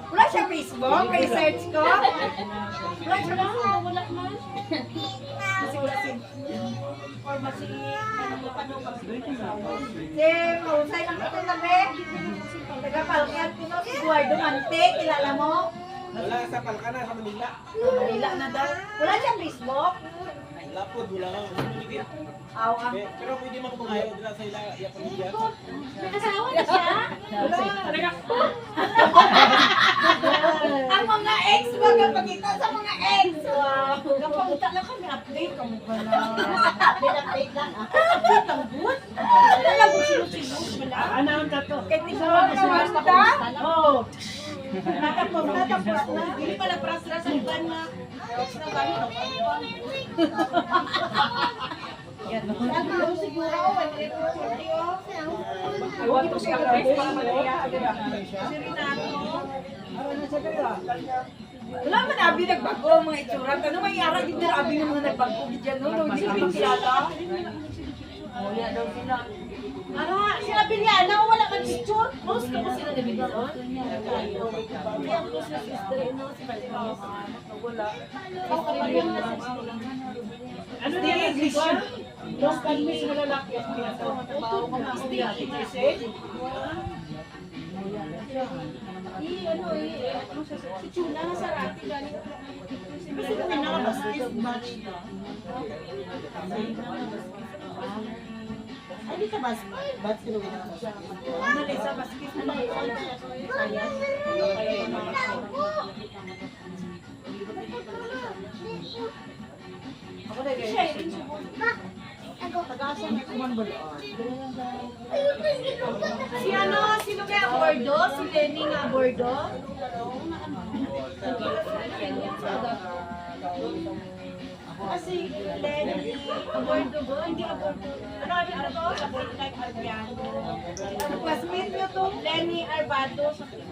Wala siya Facebook? Kay search ko? Wala siya Facebook? Kasi wala si... Si Mausay lang ito sabi. Taga-Palkan ko, si Eduardo Mante, kilala mo? Wala sa Palkana, sa Manila. Manila na daw. Wala siyang Facebook? Wala po, wala lang. Aw, ah. Pero pwede mo kumayo dila sa ila iya pamilya. Ang mga ex, magpapakita sa mga ex. Wow. Kapagita lang kami, update kami pala. Update lang. Update ang good. Ano lang kung sino-sino wala? Ano ang tato? Kaya tingnan mo na wanda. Oh. Natapos na. Hindi pala prasra sa iban na. Ex na kami. Yan. Nagulong siguro ako. Huwag ito siya guys. Para malaya. Si Renato. Wala man abi nagbago ang mga itsura. Ano mayara din na abi ng mga nagbago diyan no? Hindi ko kilala. Wala daw sila. Ara, sila Bilyana, wala ka picture. Close ka pa sila ni Bilyana. Hindi ang close na sister, no? Si Bilyana. Wala. Ano din ang Christian? Los Calmis na lalaki at pinatawa trabaho ko na ako yan. Si Chula na sa Rati, galing. Kasi kami nakabastis batch na. Ay, di ka batch sila wala ko siya. Ano lang sa baskis na lang. Ako na guys. Taga-asa na kuman bulaan. Si ano, sino kaya Bordo? Si Lenny nga Bordo? Kasi Lenny, Bordo ba? Hindi Bordo. ano to? Sabi like Arbiano. Classmate nyo to? Lenny Arbado.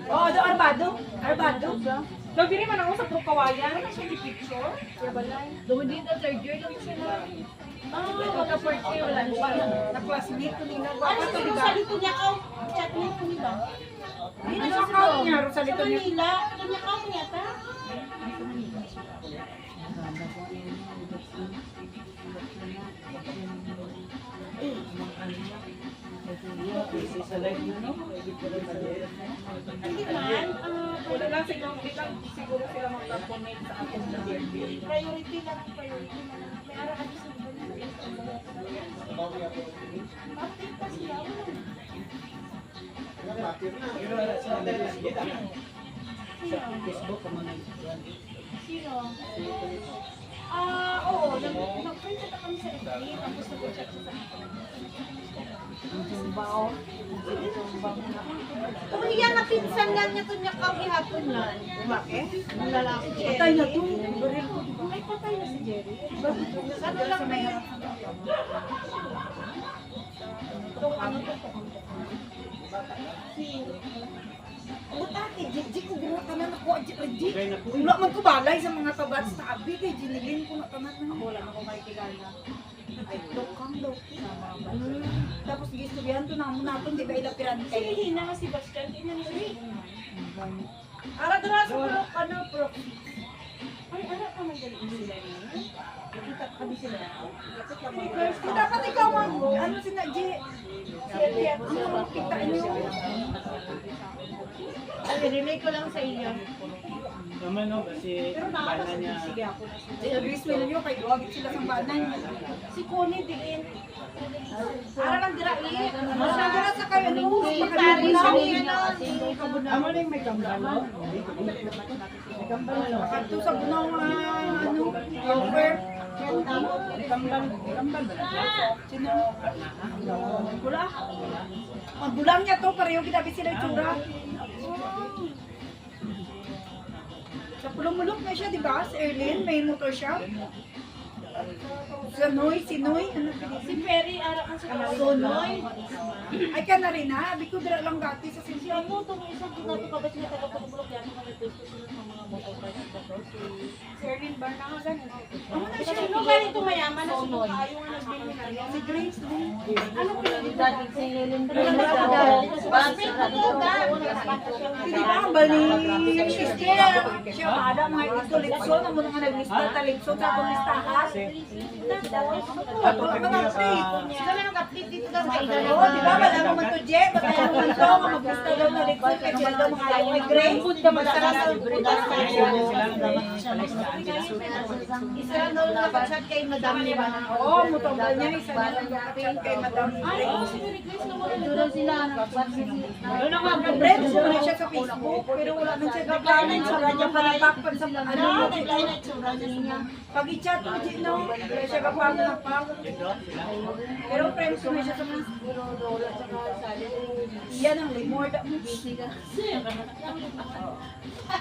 Oo, do Arbado. Arbado. Nagdiri man ako sa Trukawayan. Ano siya ni picture? Dumudin na third year lang sila. Pagka-fourth year, wala siya. Na-classmate ko nila. Ano sa Rosalito niya ka? Chat niya ko nila. Ano sa account niya? Sa Rosalito niya. Manila. Kanya ka niya ta? Sa live nyo, no? Hindi man. Wala lang siguro sila mag-comment sa akin na birthday. Priority lang. Priority na lang. May arahan sa update pa siya. Pero sa Facebook, kumanan. Sino? Oo. Nag-print na kami sa FB. Tapos nag-chat siya sa Kung iyan na pinsan lang niya to niya kami hapon na. Bakit? Ang lalaki. Patay na to. Ay, patay na si Jerry. Ano lang may Itong ano to? Butati, Jik ko ginawa ka na nakuha, Jik. Kaya na po. Wala man ko balay sa mga tabat sa abi kay Jinilin ko na tanan na. Wala na ako makikilala. Ay, dokang daw. Tapos gistubihan to na mo natin, di ba ilapiran Si kay. Hina nga si Bastian. Tingnan niyo. Ara dara sa pro, ano pro. Ay, anak ka man galing sila yun. Nakita kami sila. Dapat ikaw ang, ano sina G, ano kita niyo? Ay, relay ko lang sa inyo. Naman no, kasi bala niya. Sige ako na sila. Si Luis Wilio, kay Duwagit sila sa banan. Si Connie, tingin. Para lang dira Para lang dira sa kayo, ano? Paris, Amo na yung may kambal, no? May kambal, no? Pagto sa bunaw, ano, over. May kambal ba? Sino? Wala. Ang bulang niya to, pareho kinabi sila itsura. Sa pulong-mulok na siya, di ba? Si Erlyn, may motor shop. Si Noy, ano Si Perry, ara ang sa Sonoy. Ay ka na rin ha, biko dira lang dati sa Si simple. ano, itong isang kinato ka ba sila taga-pagpulok yan? Mga pwesto sila sa mga motorbike dito. Si Erwin Barnagan. Ano na siya? Sino ganito mayaman na sunoy? Ayaw nga nagbili na yan. Si Grace din. Ano pinag-dati si Helen Hindi ba ang bali? Sister, siya ada mga ito litso na mo nga naglista talitso sa akong listahan. Ato na mga update. Sila lang nag-update dito daw sa Oo, di ba? Wala mo man to, Je. Wala mo man to. Nga maglista daw na litso. Kaya sila daw mga ayaw ni Grace. Isa lang daw nakapag-chat kay Madam ni ba? Oo, mutonggal niya. Isa niya lang nakachat kay Madam Grace. Doon sila Ano na nga, Friends mo na siya sa Facebook. Pero wala man siya nagkanan sa kanya palapakpan sa ano. Pag i-chat mo, Je, no? Wala siya kapag-napak. Pero friends mo na siya sa mga yan ang limorda mo.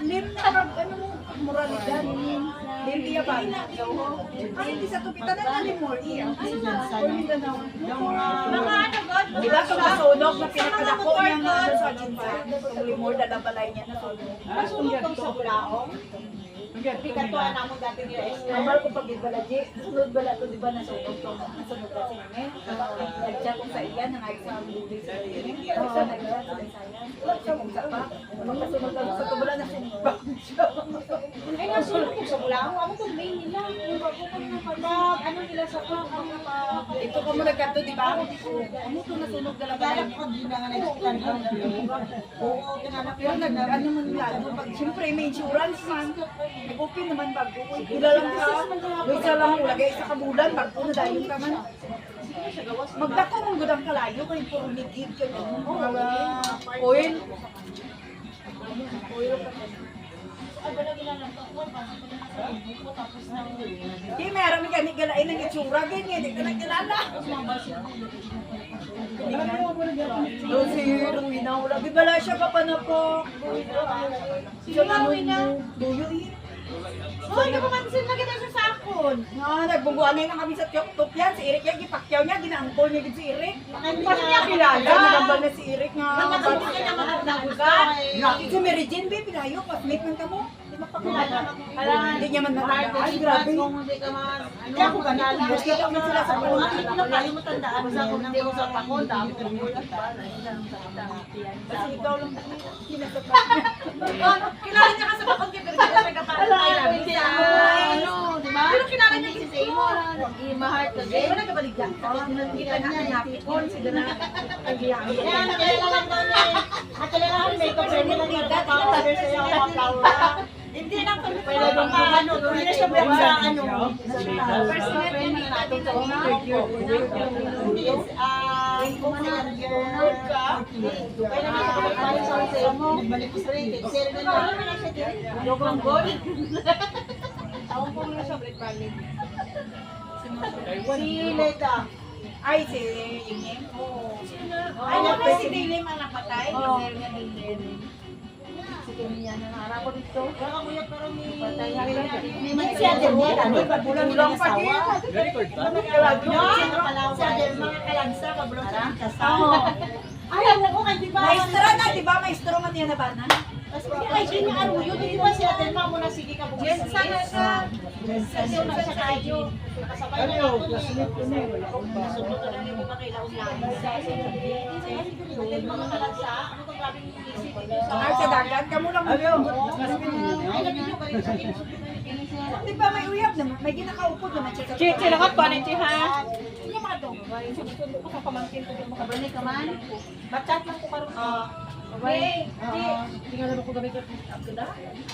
Lim na mag, ano mo, moralidad. Lim diya ba? Ay, hindi sa tupitan na limor. Iya. Ano na? Mga ano, God? Diba ito nasunog na pinakadako niya nga sa jinsa? Itong limor, dalabalay niya na sunog. Masunod kang sa Bulaong. Hindi ka to anak mo dati nila Normal ko pag ibala, Je. Sunod bala to, di ba nasunog to? Nasunog ka sa inyo. Nag-chat ko sa iyan, nangayos sa ang bulis sa inyo. Isa nag-chat sa isayan. Siya kung sa pa. Magkasunog lang sa tubala na sinibak siya. Ay, nasunod ko sa Bulaong. Ano itong main nila? Yung bago ko na pag ano nila sa pang Ito ko mo nagkanto, di ba? Ano to nasunog talaga? Galap ko din na nga nag-explain ko. Oo, kinanap Pero ano man lalo, pag siyempre may insurance man, nag-open naman bago. Wala lang ka, wala lang ulagay sa kabulan, bago na dahil ka man. Magdako mong gudang kalayo, kayo puro ligid ka mga oil. Oil ka Di meron may kani galain ng itsura ganyan, di ka nagkilala. Doon si Ruina, wala. Bibala siya ka pa na po. Si Ruina. Duyo yun. Hoy, napapansin na kita sa sakon. Nga, nagbungguanay na kami sa TikTok yan. Si Eric yan, gipakyaw niya, ginaangkol niya si Eric. Bakit niya kilala? Nagambal na si Eric nga. Nakakita ka naman ang nagugat. Grabe si Mary Jane, babe, pinayo, pasmate man ka mo. Hindi niya man natandaan. Ay, grabe. Hindi ka man. Hindi ako ganito. Gusto ko man sila sa palungan. Bakit na kayo mo tandaan sa kung hindi ko sa pakon, dami ko Kasi ikaw lang kinasapa. Kilala niya ka sa pakon, kaya pero hindi ka parang kaya. Ano, di ba? Pero kilala niya kasi mo. I-mahart ka din. Wala ka balik dyan. Kita niya, napikon. Sige na. Kaya nakilala lang daw niya. Nakilala lang makeup ready lang niya. Powder sa iyo, flower. Hindi lang kung pwede bang ano, hindi na siya pwede sa ano. Personal friend na natin sa mga. Kung girl ka, pwede na siya kapag sa sa'yo mo. Balik ko sa rin. Sale na lang. Ano na siya din? Logong gold. Tawag ko na siya, Black Barley. Si Leda. Ay, si Yingin. Ay, naman si Dilim ang napatay. Oo. Si Kemiya na naharap ko dito. Baka kuya pero may May si Adel yan, ano? Bulang pa din. record ba? Si Adel, mga kalagsa, kabulong sa kasama. Ay, alam ko kay di ba? Maestro na, di ba? Maestro man yan na ba na? Ay, di niya ano yun. Di ba si Adel, mamo na sige ka bukas. Sana siya. Kasi una siya kayo. Kasabay na ako niya. Nasunod na rin yung mga kailangan lang. Si Adel, mga kalagsa. Ano kung grabing isip? Ay, sa dagat, kamo lang mo. Ay, nabigyo ka rin sa Di ba may uyab naman? May ginakaupod naman siya sa Chichi, lakat pa na ha? Ano mga to? Makapamangkin ko yung makabalik ka man. Bachat lang ko karon. Hey, Hindi nga naman ko gamit yung abda.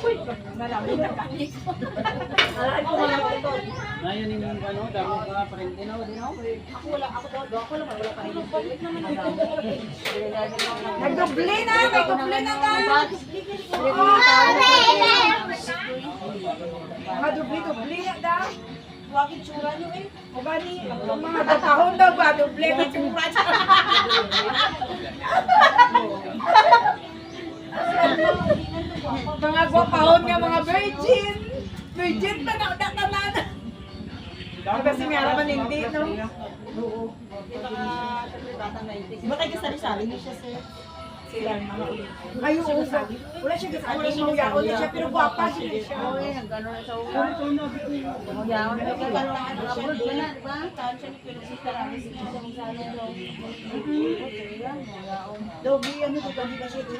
uy, malamin na kami. Alam ko mga ito. Ngayon yung ano, damo ka pa rin dinaw, dinaw. Ako wala, ako lang, wala pa rin. Nagdoble na, may doble na ka. Mga doble na daw. Huwag itsura nyo eh. O ba ni, ang mga tatahon daw ba, doble na tsura. Mga gwapahon nga mga virgin. Virgin pa na, tanan. Kasi may araman hindi, no? Diba kayo sari-sari niyo siya sir? Ayun, wala siya kasi wala siya mayaon na siya, pero gwapa siya siya. Dogi, ano ito, hindi kasi ito,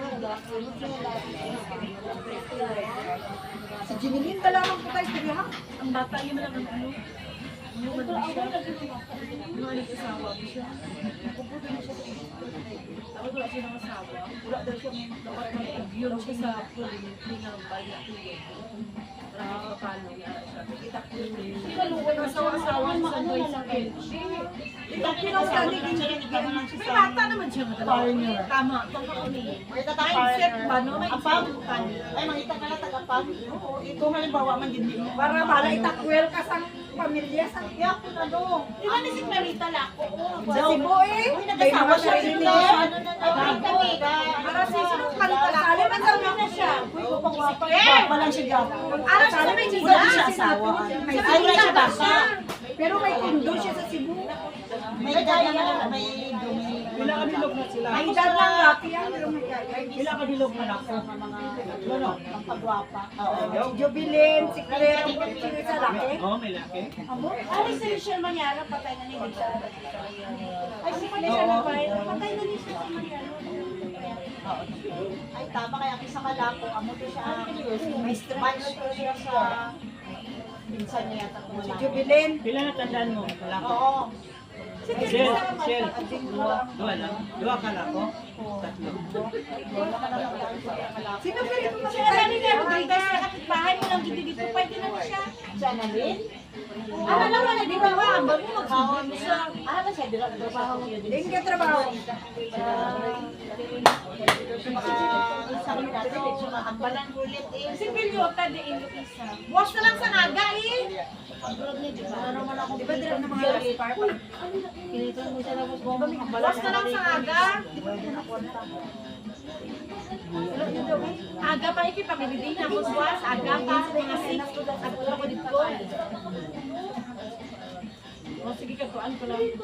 si Jinilin, talagang po tayo siya, ha? Ang bata niya man ang ano. Tapos wala siya ng asawa. Wala daw siya dapat mag-yun siya sa hindi nga bayad tuyo. Para makapano niya siya. Hindi ka luwan ng asawa sa boy sa LG. May bata naman siya nga. Tama. Tama ko niya. Mindset ba no? May apam. Ay, mangita ka na taga-apam. Ito halimbawa man din mo. Para bala itakwel ka sa pamilya sa Kaya ako na do. Di ba ni si Clarita Laco? sa Cebu eh. Uy, nag-asawa siya rin na. Para sa sunod palitala. Alam mo sa na siya. Uy, kupang-wapa. Wapa lang siya gapo. Ara sa may Wala din siya asawa. May Ay, wala siya basa. Pero may kundo siya sa Cebu. May edad na may dumi. Pila ka bilog na sila. May edad lang laki yan. Pero may kaya. Pila ka bilog na ako. Ano? Ang pagwapa. Oo. Si Jubilin, si Claire, sino sa laki? Oo, may laki. Ay, si Michelle Maniara, patay na ni Michelle. Ay, si Michelle Maniara, patay na ni siya si Maniara. Ay, tama kaya kisa kalako. Amo to siya. May strike siya sa pinsan niya yata kung Si wala. Jubilin. Pila na tandaan mo? Wala ko. Oo. Shell, Shell. Dua lang. Dua ka na ko? Tatlo. Sino pa rin Si Annalyn Rodriguez, kapitbahay mo lang dito, pwede na siya. Si Annalyn? Ano naman na, di ba ba? Ang bago magkawin mo siya. Ano ba siya? Trabaho mo yun. Hindi ka trabaho. Si Pilyota de Iloisa. Buwas na lang sa naga eh. Di ba dila ng mga last part? Buwas na lang sa naga. Aga pa ikipamilidin na buwas. Aga pa sa mga 6. At wala ko dito. O sige, katuan ko lang.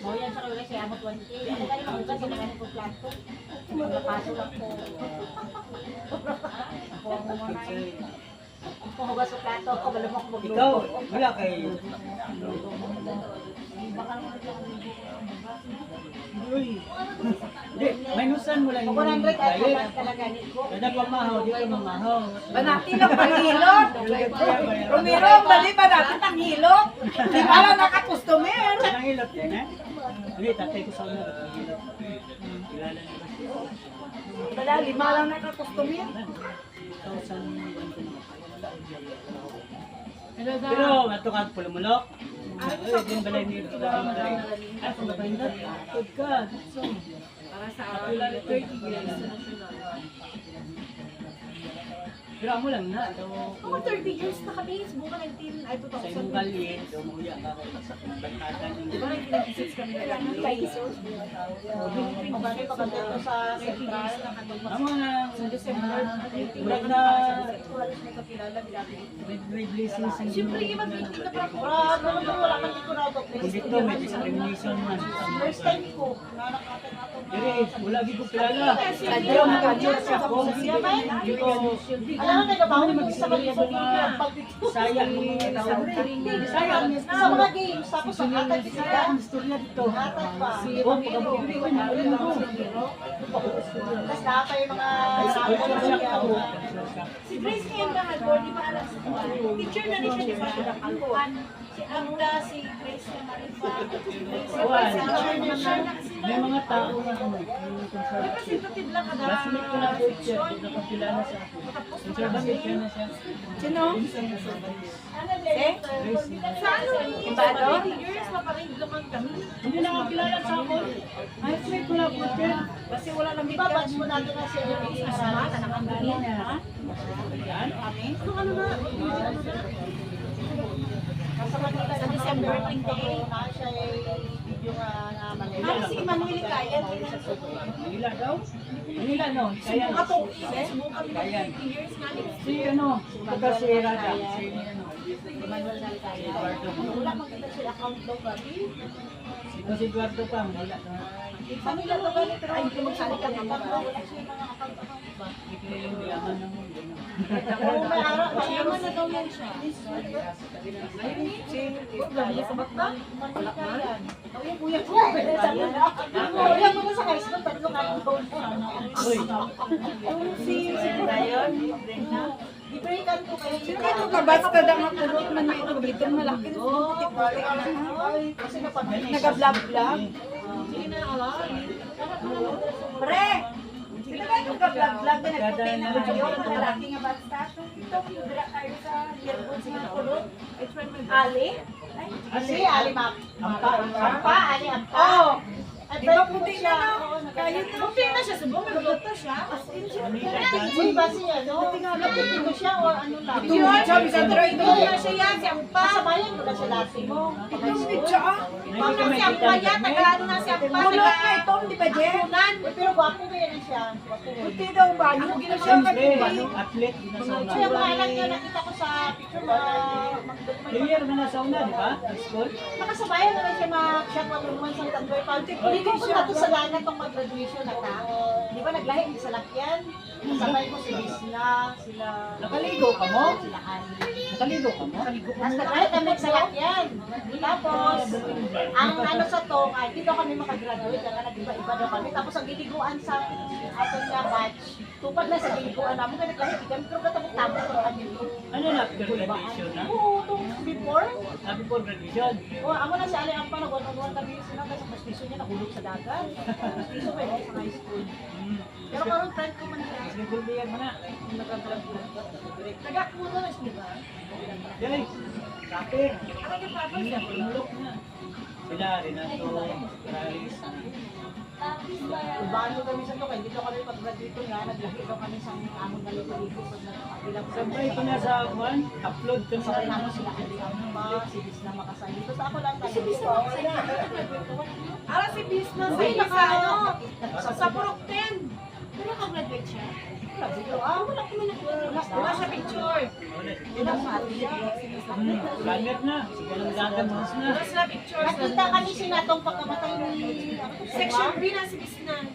Mo yan sa kawala siya, amot 1K. Ano ka rin mahugas, sinanganin ko plato. Magpapaso lang ko. Kung hugas sa plato, ako balam ako magluto. Ikaw, wala kay... Uy. Hindi, minusan mo lang yung 100 ay diet. talaga ko. Kada pamahaw, di ka mamahaw. Banati lang panghilot. Rumiro, bali banati ang hilot. Di ba lang naka-customer? Anong hilot yan, eh? Hindi, tatay ko sa una. Hilot. Kilala niyo ba siya? Wala, 5 lang naka-customer. 1,000. Pero, matukad pulumulok. Ay, din balay ni Ay, kung mabindot. Good God. So, para sa akin, 30 years. Pero mo lang na. Ako 30 years na kami. Subukan 19, ay Sa 2000. imong kalye, umuya ka kay sa bantatan. Di ba 1996 kami na lang ng pesos? Pagkakit ko sa Central na katong Amo na, sa December. murag na, Halos may kakilala, bilaki. may blessings in Siyempre, mag-meeting na pa ako. Wala man dito na ako. Kung dito, may discrimination man. First time ko. Nanakatan ako. Diri, wala gid ko kilala. Pero makajud siya ko. Siya ba? Dito, Kailangan nagabawin Ano, mo sa mag-istorya mga doon na sayang mo mga tao. Sayang. sa mga games, tapos ang atag sila. Sayang ang istorya dito. Atag pa. Oh, pagkabuli ko na ulit mo. Tapos lahat pa yung mga Culture shock ako. Si Grace ngayon ba hagor, di ba alam sa teacher na rin siya, di ba? Si Amda, si Grace na Marifa, si Awan. Grace, May mga tao na ano, yung conservative. representative lang kada Classmate ko na po siya, nakapila na sa ako. Conservative yun na siya. Sino? Eh? Sa ano? Ibado? Years, maparingloman kami. Hindi na kakilala sa ako. Classmate ko na po siya. Kasi wala lang Di ba, batch mo natin na siya yung Mata, nakanggaling ha? Yan. Ano na? Sa Manila, Sa December 28. na siya yung video nga na Manila. Ano si Manuel Kaya? Manila daw? Manila no? Kaya. Ako, subukan kami Kaya. 20 years namin. Si ano, pagkasira ka. Si ano, Manuel Nalcaya. Eduardo. Wala makita sila account daw kami. Si Eduardo pa, Manila na. Manila daw kami, pero hindi mo magsali ka ng mga wala siya yung mga account ba? Bigla yung yaman ng mundo. Kung may araw, Mayaman na daw yan siya. Gabi sa Batna? Manila yan. Ikaw yung kuya ko. Kuya mo na sa high school, tatlo ka doon. Uy, Si Brian, di ba yung kanto kayo? Kano ka ba? Kada nga kulot man may ito dito, malaki na Kasi napag- Nag-vlog-vlog. Pre! Sino ba yung nag-vlog-vlog na nagputi na kayo? Ang lalaki nga basta. Ito, pindra tayo sa yearboard sa mga kulot. Ali? Si Ali Map. Ampa, Ali Ampa. Oo. Di Di ba puti na no? Kayo na. Puti na siya, subong nagluto siya. Uy, ba siya, no? Napipino siya o ano lang? Yun, sabi sa Troy, ito na siya yan, si Ampa. Kasabayan mo na siya lati mo. Tumit siya ah. hindi ka makita. Taga-ano na si Ampa. Mulot na ito, di ba, Je? Uy, pero gwapo ba yan siya? Gwapo ba? Puti daw ba? Ano gina siya Siyempre, kami? athlete, ginasauna. Siya mga anak niya nakita ko sa picture mga New Year na nasauna, di ba? Sa school? nakasabayan na lang siya mag-shot matulungan sa Tandoy Party. Hindi ko punta to sa langat ng mag-graduation na ta. Di ba naglahi sa lakyan? Kasabay ko si Bisna, sila... Nakaligo ka mo? Sila Andy. Nakaligo ka mo? Tapos naglahi kami sa lakyan. Tapos, ang ano sa to, hindi daw kami makagraduate, kaya nag-iba-iba daw kami. Tapos ang giliguan sa ating na batch, tupad na sa giliguan namin, kaya naglahi kami, pero katabok-tabok ko kami. Ano na, after graduation na? Oo, before. Before graduation? Oh, amo na si Ali Ampa, nag-one-on-one kami sila kasi pastisyo niya nahulog sa dagat. Pastisyo pa yun sa high school. Pero karon friend ko man siya. Sige, gulbiyan mo na. Nagakulo na siya, di ba? Yay! Kapit! Hindi na, pumulok na. Sila, Renato, Raris. Ubano kami sa to, kaya dito kami pag-graduate nga, naglahi daw kami sa among nalito-lito pag nagpagilang sa Sabay ko na sa one, upload ko sa sa naman sila Ali Ampa, si Bisna makasali. Tapos ako lang tayo. Si Bisna Ara si Business ay naka ano, sa Purok 10. Pero ka-graduate siya. Wala kami wala siya picture. Planet na. Sige lang dagat mas na. Wala sila picture. Nakita kami sinatong pagkamatay ni... ano to, Section Sunga? B na si Business.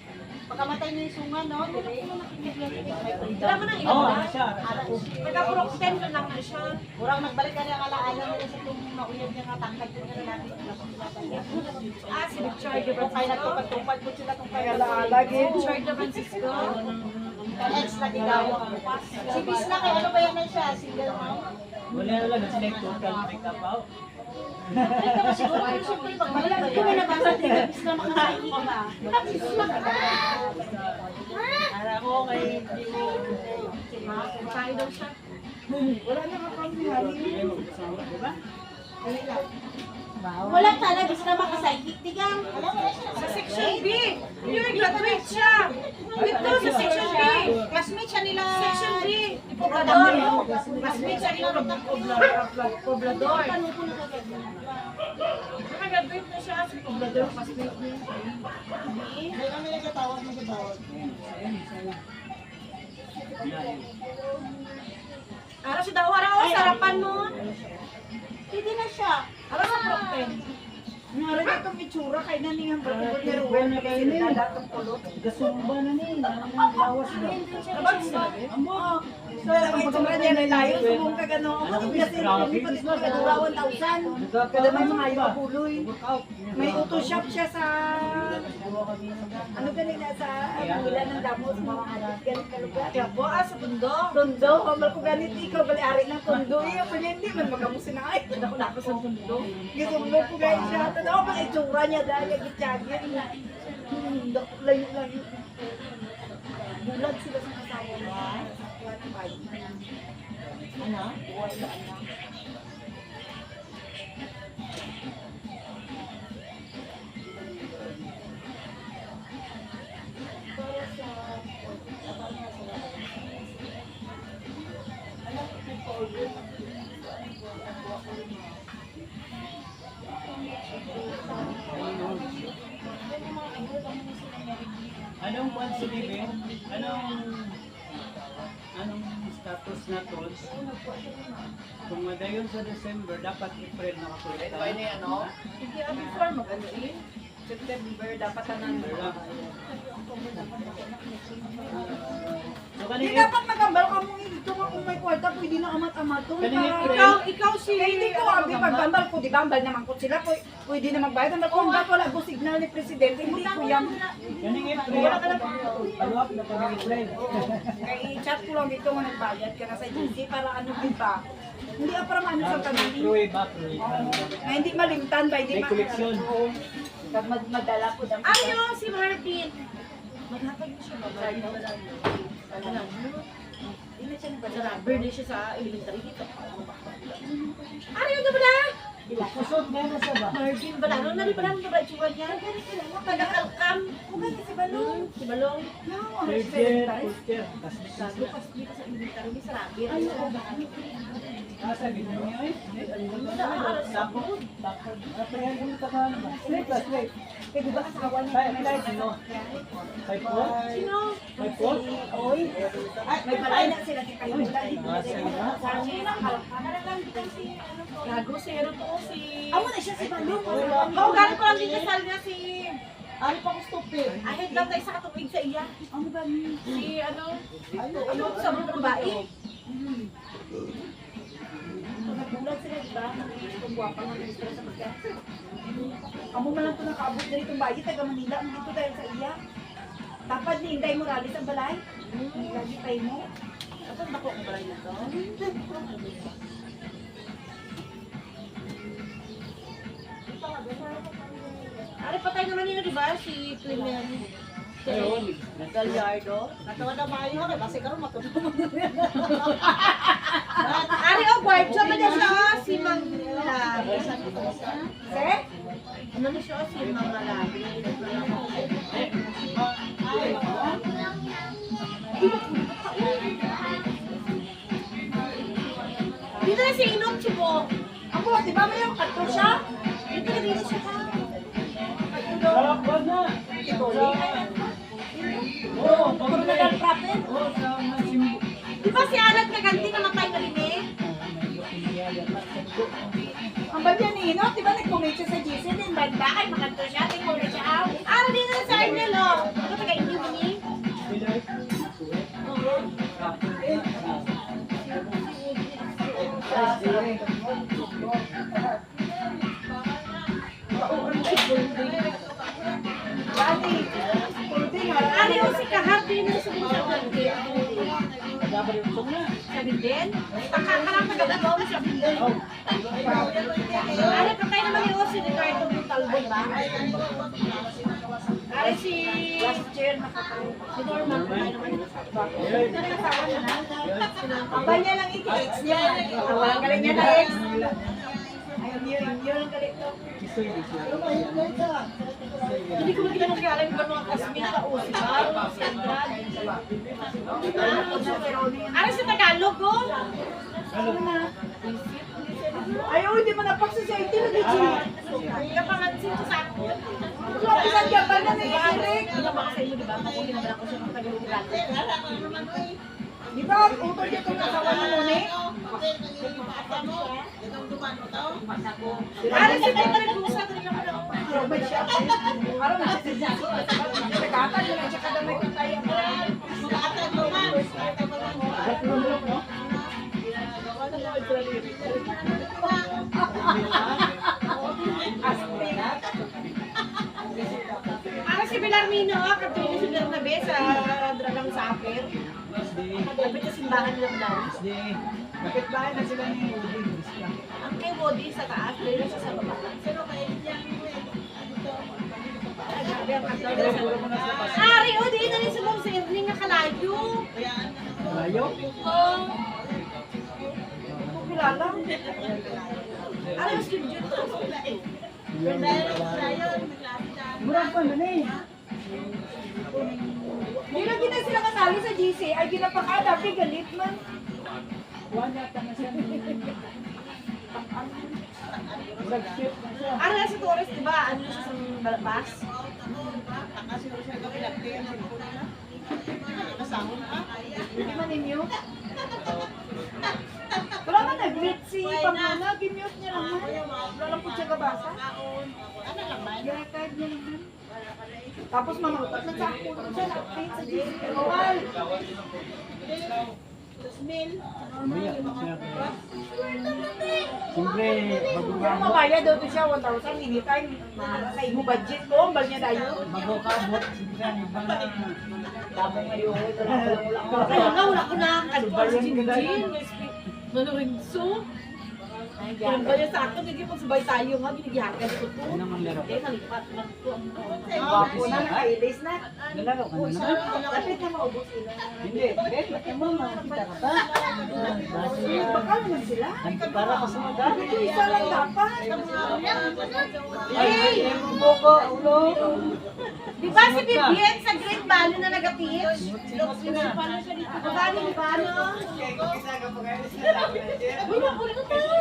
Pagkamatay ni Sunga, no? Wala mo nang Oo, iba. ano siya? Taga-Purok 10 na lang na siya. Kurang nagbalik ka niya alaanan nila sa itong mauyag niya nga tangkad ko na natin. Ah, si Richard de Kaya Francisco. nagtupad-tupad po sila kung kaya Richard de Francisco. ex na gidaw. Si Bisna, kaya ano ba yan na siya? Single mom? Wala na lang, kasi total make-up out. Ito mo siguro, pero siyempre pagbalik ko na nabasa din na Bisna makasahi ka. Para ko kay hindi ko... Sahi daw siya. Wala na kami halin. Diba? Wala talaga, Bisna makasahi. Tigang. Sa Section B. You're graduate siya. Dito sa Section B. Classmate siya nila. Section B. Poblador. Classmate siya nila. Poblador. Nakagraduate na siya. Si Poblador. Classmate niya. May kami nagkatawag mo sa bawat. Ara si Dawara. O, sarapan mo. Hindi na siya. Ara sa Purok 10. Ngayon itong itsura kay na niyang Kaya ni Ruben na kayo ni. Dadatong kulot. Gasumba na ni. Lawas na. Abang sila. Amo. Ang pagkamara niya na layo, sumong ka gano'n. Ako Ano, yung kasi grabe. hindi pa dito kadura 1,000. Kada may mga ayaw puloy. May Photoshop siya sa ano ganina sa wala ng damo sa mga anak. Ganit ka lugar. Kaya po, sa bundo. Tondo, kamal ko ganit ikaw, bali-ari ng tondo. Iya, pwede hindi man magamusin na ay. Ako na ako sa bundo. Gitulo ko guys siya. Tanaw ba itsura niya dahil gitsyagin. Layo-layo. Bulag sila sa kasama niya. Wala pa. Ano? Wala na. Anong buwan si Bibi? Anong status na to? Kung madayon sa December, dapat April nakakolekta. Ito ni ano? Hindi, before mag-ano eh. September, dapat na So Hindi kanina, dapat magambal ka mong dito nga kung may kwarta, pwede na amat-amat to. Ikaw si... Hindi ko abi paggambal ko, di ba? Ambal naman ko sila, pwede na magbayad. Ambal ko, hanggang wala ko signal ni Presidente, hindi ko yan. kaning April, follow up na kaning April. Kaya i-chat ko lang dito nga nagbayad ka na sa GC para ano din ba? Hindi ka para maano sa kanili. Pruwe ba? Pruwe. Na hindi malimtan ba? Hindi May koleksyon. Pag madala ko dami. Ayo, si Marvin. Maghatag mo siya ba? Ano lang? Hindi siya nagpadala. Birthday siya sa elementary dito. Ayo ka ba na? Kusog na na siya ba? Marvin ba na? Ano na rin ba na? Ano ba itsura niya? Taga-kalkam. Si Balong. Si Balong. Third year, fourth year. Sabi ko, pas dito sa elementary ni Sarabi. Nasa ganyan niyo eh. Tapos, napayahan mo ka ba? Wait, wait. Eh, di ba asawa niya? Five, sino? 5-4? Sino? 5-4? Oy, may balay na sila kita yung Gago, zero to si... Amo na siya si Balong. Oh, galing ko lang din kasal niya si... Ano pang stupid? Ahit lang tayo sa katubig sa iya. Ano ba ni? Si ano? Ano sa mga babae? Nagulat sila, di ba? Kung guwapa ng ministro sa magka. Amo man lang ito nakaabot na itong bayi, taga Manila. Ang dito dahil sa iya. Dapat ni Inday Morales ang balay. Lagi tayo mo. Dapat bako ang balay na to. Ari patay naman yun, di ba? Si Clement. Ayun. Gallardo. Natawa na maayo ka, kasi karoon matulog. Ari, oh, guard siya ba niya siya? Si Mangla. Se? Ano na siya? Si Mangla. Dito na si Inok Chubo. Ako, di ba may yung katro siya? Dito na dito siya. Sarap ba na? Iboli? Oo, Puro na dal prophet? Oo, sa mga simbo. Di ba si Alan Kaganti namatay na rin eh? Ang banda ni Inok, di ba nag-comment siya sa GC din? Banda, ay makatro siya, tingnan siya. Ara dito na sa Arnel, oh. Ano taga-inyo mo ni? Dati, pulding ha. Ari, oh, si Kahar din na sa Kaganti. Dapat yung song na. Sabi din? Parang taga-gawa mo sabi din. Ari, patay naman yung si Ricardo Montalvo ba? Ari, si... Last year nakatayo. Si Norman, patay naman yung Ang banya lang i-ex niya. Ang walang galing niya na ex. Ayun, yun ang galing to. Kisoy, kisoy. Hindi ko makita nung kaya yung gano'ng Asmita o si Baro, si Andrade. Ari, si Tagalog, oh. Ayaw, hindi mo napagsasayty na dito. Kaya pangansin ko sa ako. So, isang gabal na ni Eric. Hindi naman sa iyo, di ba? Ako ginabala ko siya ng Tagalog. Di ba, utol dito ng asawa ni Mone? Ari, si Tagalog rin kung sa atin naman ako. Robert siya. Parang nagsasadya. Nagkakatag na lang siya kada may katayan. Ba't mo Pilarmino, kapag si Bernabe sa Dragang Saper. Kapit sa simbahan lang daw. Hindi. Bakit bahay na sila ni Woody? Ang kay Wody sa taas, dahil sa baba. Ari, o, di na rin sa mong sirling nga kalayo. Layo? Oo. Kilala. Ari, mas kibidyo to. Murag pa na eh. Hindi na gina sila kasali sa GC, ay ginapakada, galit man. Wala pa na siya. Murag cute na siya. Ari, sa Torres, di ba? Ano siya sa balabas? Hindi man ninyo? Wala man nag-meet si Pamela, gimute niya naman. Wala lang po siya gabasa. Ginakad niya naman. Tapos manutot na sa ako siya na-update sa GC. Owal! Maya, siya. Siyempre, Yung bago mamaya daw to siya 1,000 anytime sa imo budget ko, bal niya tayo. kabot, siyempre, ibang Tapos ngayon, wala ko na ang ano ba si Jinjin? Manurinso? Yung ba niya sa akin, hindi mo sabay tayo nga, ginigihagan ko to. ano naman laro. Eh, nalipat na ko. Bapo na, nakailis na. Nalaro ka na naman? Lapit na maubos sila. Hindi, eh, mo makita ka pa. Bakal naman sila. Para ka sa mga Ito isa lang dapat. Ay, mo boko, ulo. Di ba si Vivian sa Great Valley na nag-appear? Magkano, di ba, no? Uy, nakulit na tayo.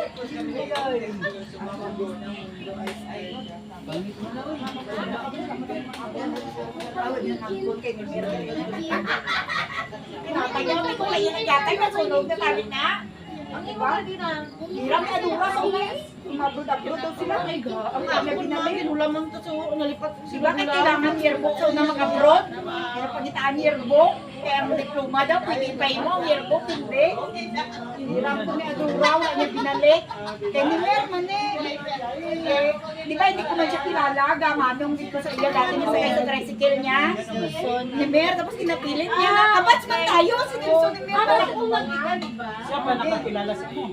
Pinapagyan ko kayo ng yatay na sunog na tayo na. Ang iba din na. Hirap na dura sa ulis. Mabud-abud daw sila. Ay, ang kanya pinagin. Ulamang to so nalipat. Sila kay kailangan yearbook sa unang mag-abroad. Kaya pagitaan yearbook. Kaya ang diploma daw, pwede pa mo ang yearbook, hindi. Hirap ko ni Adura, wala niya binalik. Kaya ni Mer, man eh. Di ba hindi ko man siya kilala, gamanong dito sa iya dati na sa tricycle niya. Ni Mer, tapos kinapilit niya na, kabats man tayo, sinilso ni Mer. Siya pa nakakilala sa mo.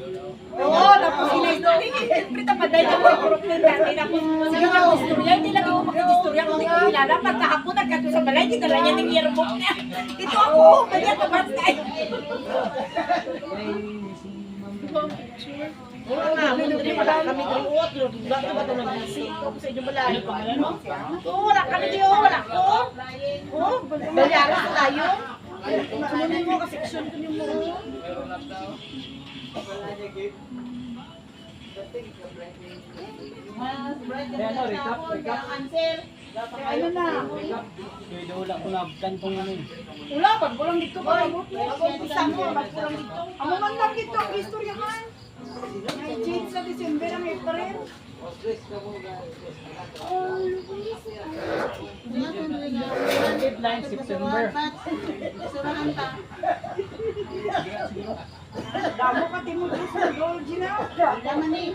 Oo, tapos sinay-story. Siyempre tapaday na ako, group ng dati na ako. Sige nga, istorya, hindi lang ako makikistorya kung hindi ko kilala. Pagkahapon, nagkato sa balay, dinala niya ng yearbook niya. Ito ako, kanya kabats tayo. Oo nga, hindi pa kami triot. Bakit ba ito nag-siko sa inyo balay? Oo, wala kami diyo, wala ko. Oo, bayaran ko tayo. Kunin mo, kaseksyon ko yung mo. Ano, recap? Ano na? Pwede wala ko na kantong ano eh. Wala, pag kulang dito pa mo. Isang mo, pag kulang dito. Amo man lang dito, ang istoryahan. Ay, change sa December ang April. Deadline September. Damo ka timo dito sa Georgina. Damo ni.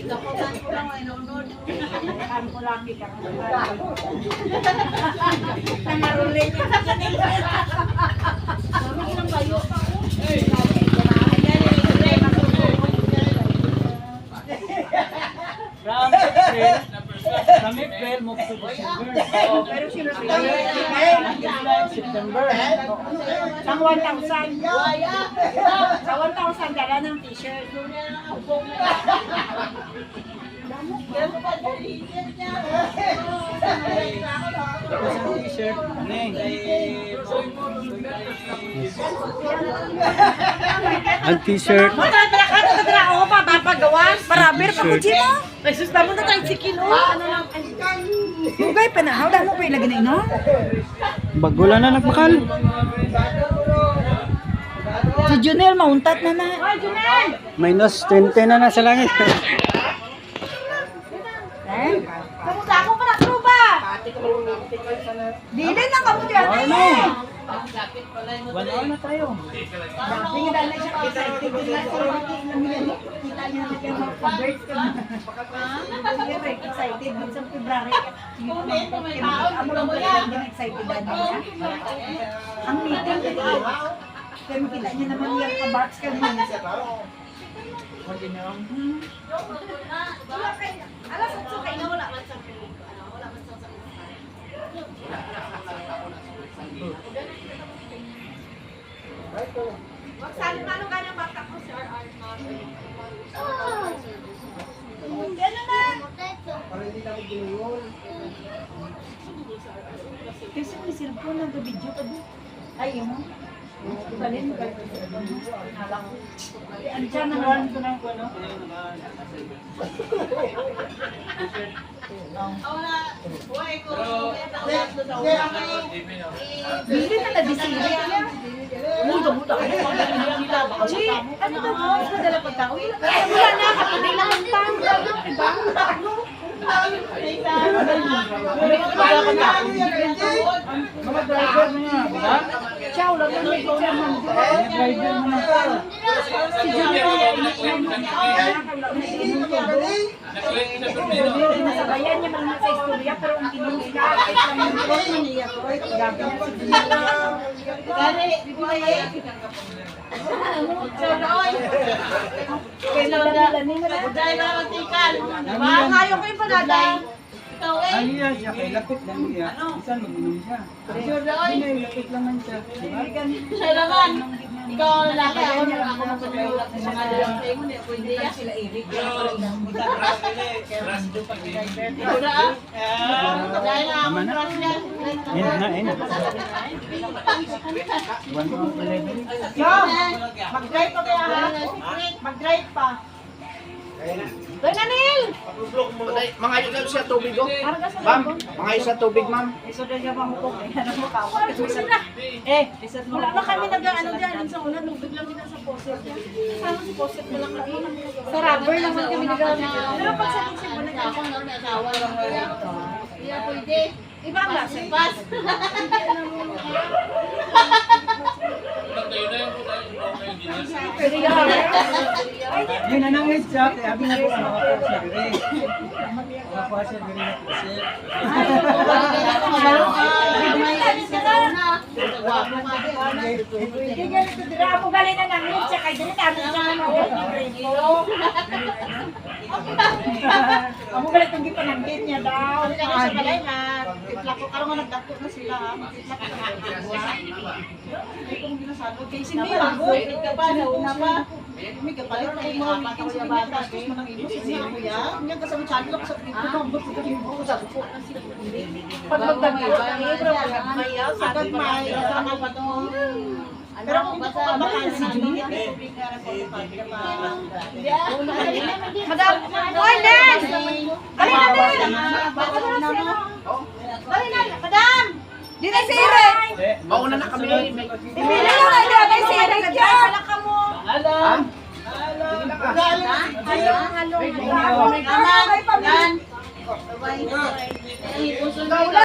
Dakotan ko lang ay nonod. Kan ko lang di ka. Tangaruling ka sa kanila. Dami ilang bayo pa ko. From April, mo to December. Pero sino Deadline September. Sang 1,000. Sa 1,000 dala ng t-shirt. Isang t-shirt. Neng. Ang t-shirt. Ako pa, papagawas. Marabir pa ko, Gino. Nagsusta mo na tayo si Kilo. Ano lang, Hugay pa na. Hawda mo pa ilagay na ino. Bagula na nagmakal. Si Junel, mauntat na na. Ay, Junel! Minus 20 na sa langit. Kamusta ako para truba? Dili na kamu diyan. 1 hour na tayo. Dati nga dahil siya excited din na kita niya na siya mag-birth ka na. Excited din sa February. Amo lang pala din excited na niya. Ang meeting dito. Kaya makita niya naman yung ka-box ka niya. Alas at sukay na wala man sa Magsali pa nung kanyang bata ko si RR Gano'n na! Kasi may cellphone na video ka doon. Ay, mo. Ibalin ka. Halang. Andiyan na nga. Ito na ko, no? Wala. Buhay ko. Bili na na disili. Muda-muda. Chi, ano ba mo? Madala pagtao. Wala na. Kapatid lang ang tanggal. Diba? Mga driver mo nga, ba? Ciao, lang yung may chairman. Mga driver mo na. Si Nasabayan niya man sa istorya, pero ang tinulog ka, ay pamilya niya ko, gabi na si Kani, di ba eh? Kailan nila nila. Buday na ang tikal. Ngayon ko yung panaday. Ikaw eh. Ano yan siya? Kay lapit lang niya. Isa mag-inom siya. Sure na oy. Hindi, lapit lang man siya. Diba? Siya naman. Ikaw ang lalaki. Ako magpapalulak sa mga dalawang tayo mo. Ako hindi yan. Sila Eric. Ito na ah. Dahil na akong crush yan. Ayun na. 1 hour 11. Mag-drive pa kaya ha? Mag-drive pa. Doy na Neil! Mga ayos lang siya tubig, oh. Ma'am, mga ayos sa tubig, ma'am. Iso na niya mahukok. Ano mo ka? Wala na kami nag-ano dyan. Sa una, nubig lang kita sa poset. Sana si poset mo lang kami. Sa rubber naman kami nag-ano. Pero pag sa isip mo, nag-ako na may asawa lang kaya. Hindi pwede. Iba ang lasa. Pas. Yun na nang siya. Kaya abi na po ang mga siya. Mga po siya. Gari na po siya. Hindi niya ito dira. Ako galing na namin. Siya kay dili kami siya na Ako galing itong gipananggit niya daw. Kaya sa balay na, tiplak ko. Karong nagdako na sila. Tiplak ko na. Hindi ko ginasado. Kaya sindi mag-wait ka pa. Nauna pa. May kapalit na yung mga meeting sa mga gastos mo ng ilo. Sige ako yan. Yan kasama channel ako sa pinito. Nambot ko yung buko sa buko. Pag magdagdag. Agad may kasama pa to. Pero kung hindi ko kabakansi, hindi ko bigyan ako ng pagkapa. Madam, Warden! Dali na din! Dali na, madam! Di na si Eric! Mauna na kami. Ibili lang na dyan si Eric dyan! Wala ka mo! Ha? Halo, halo. Yan.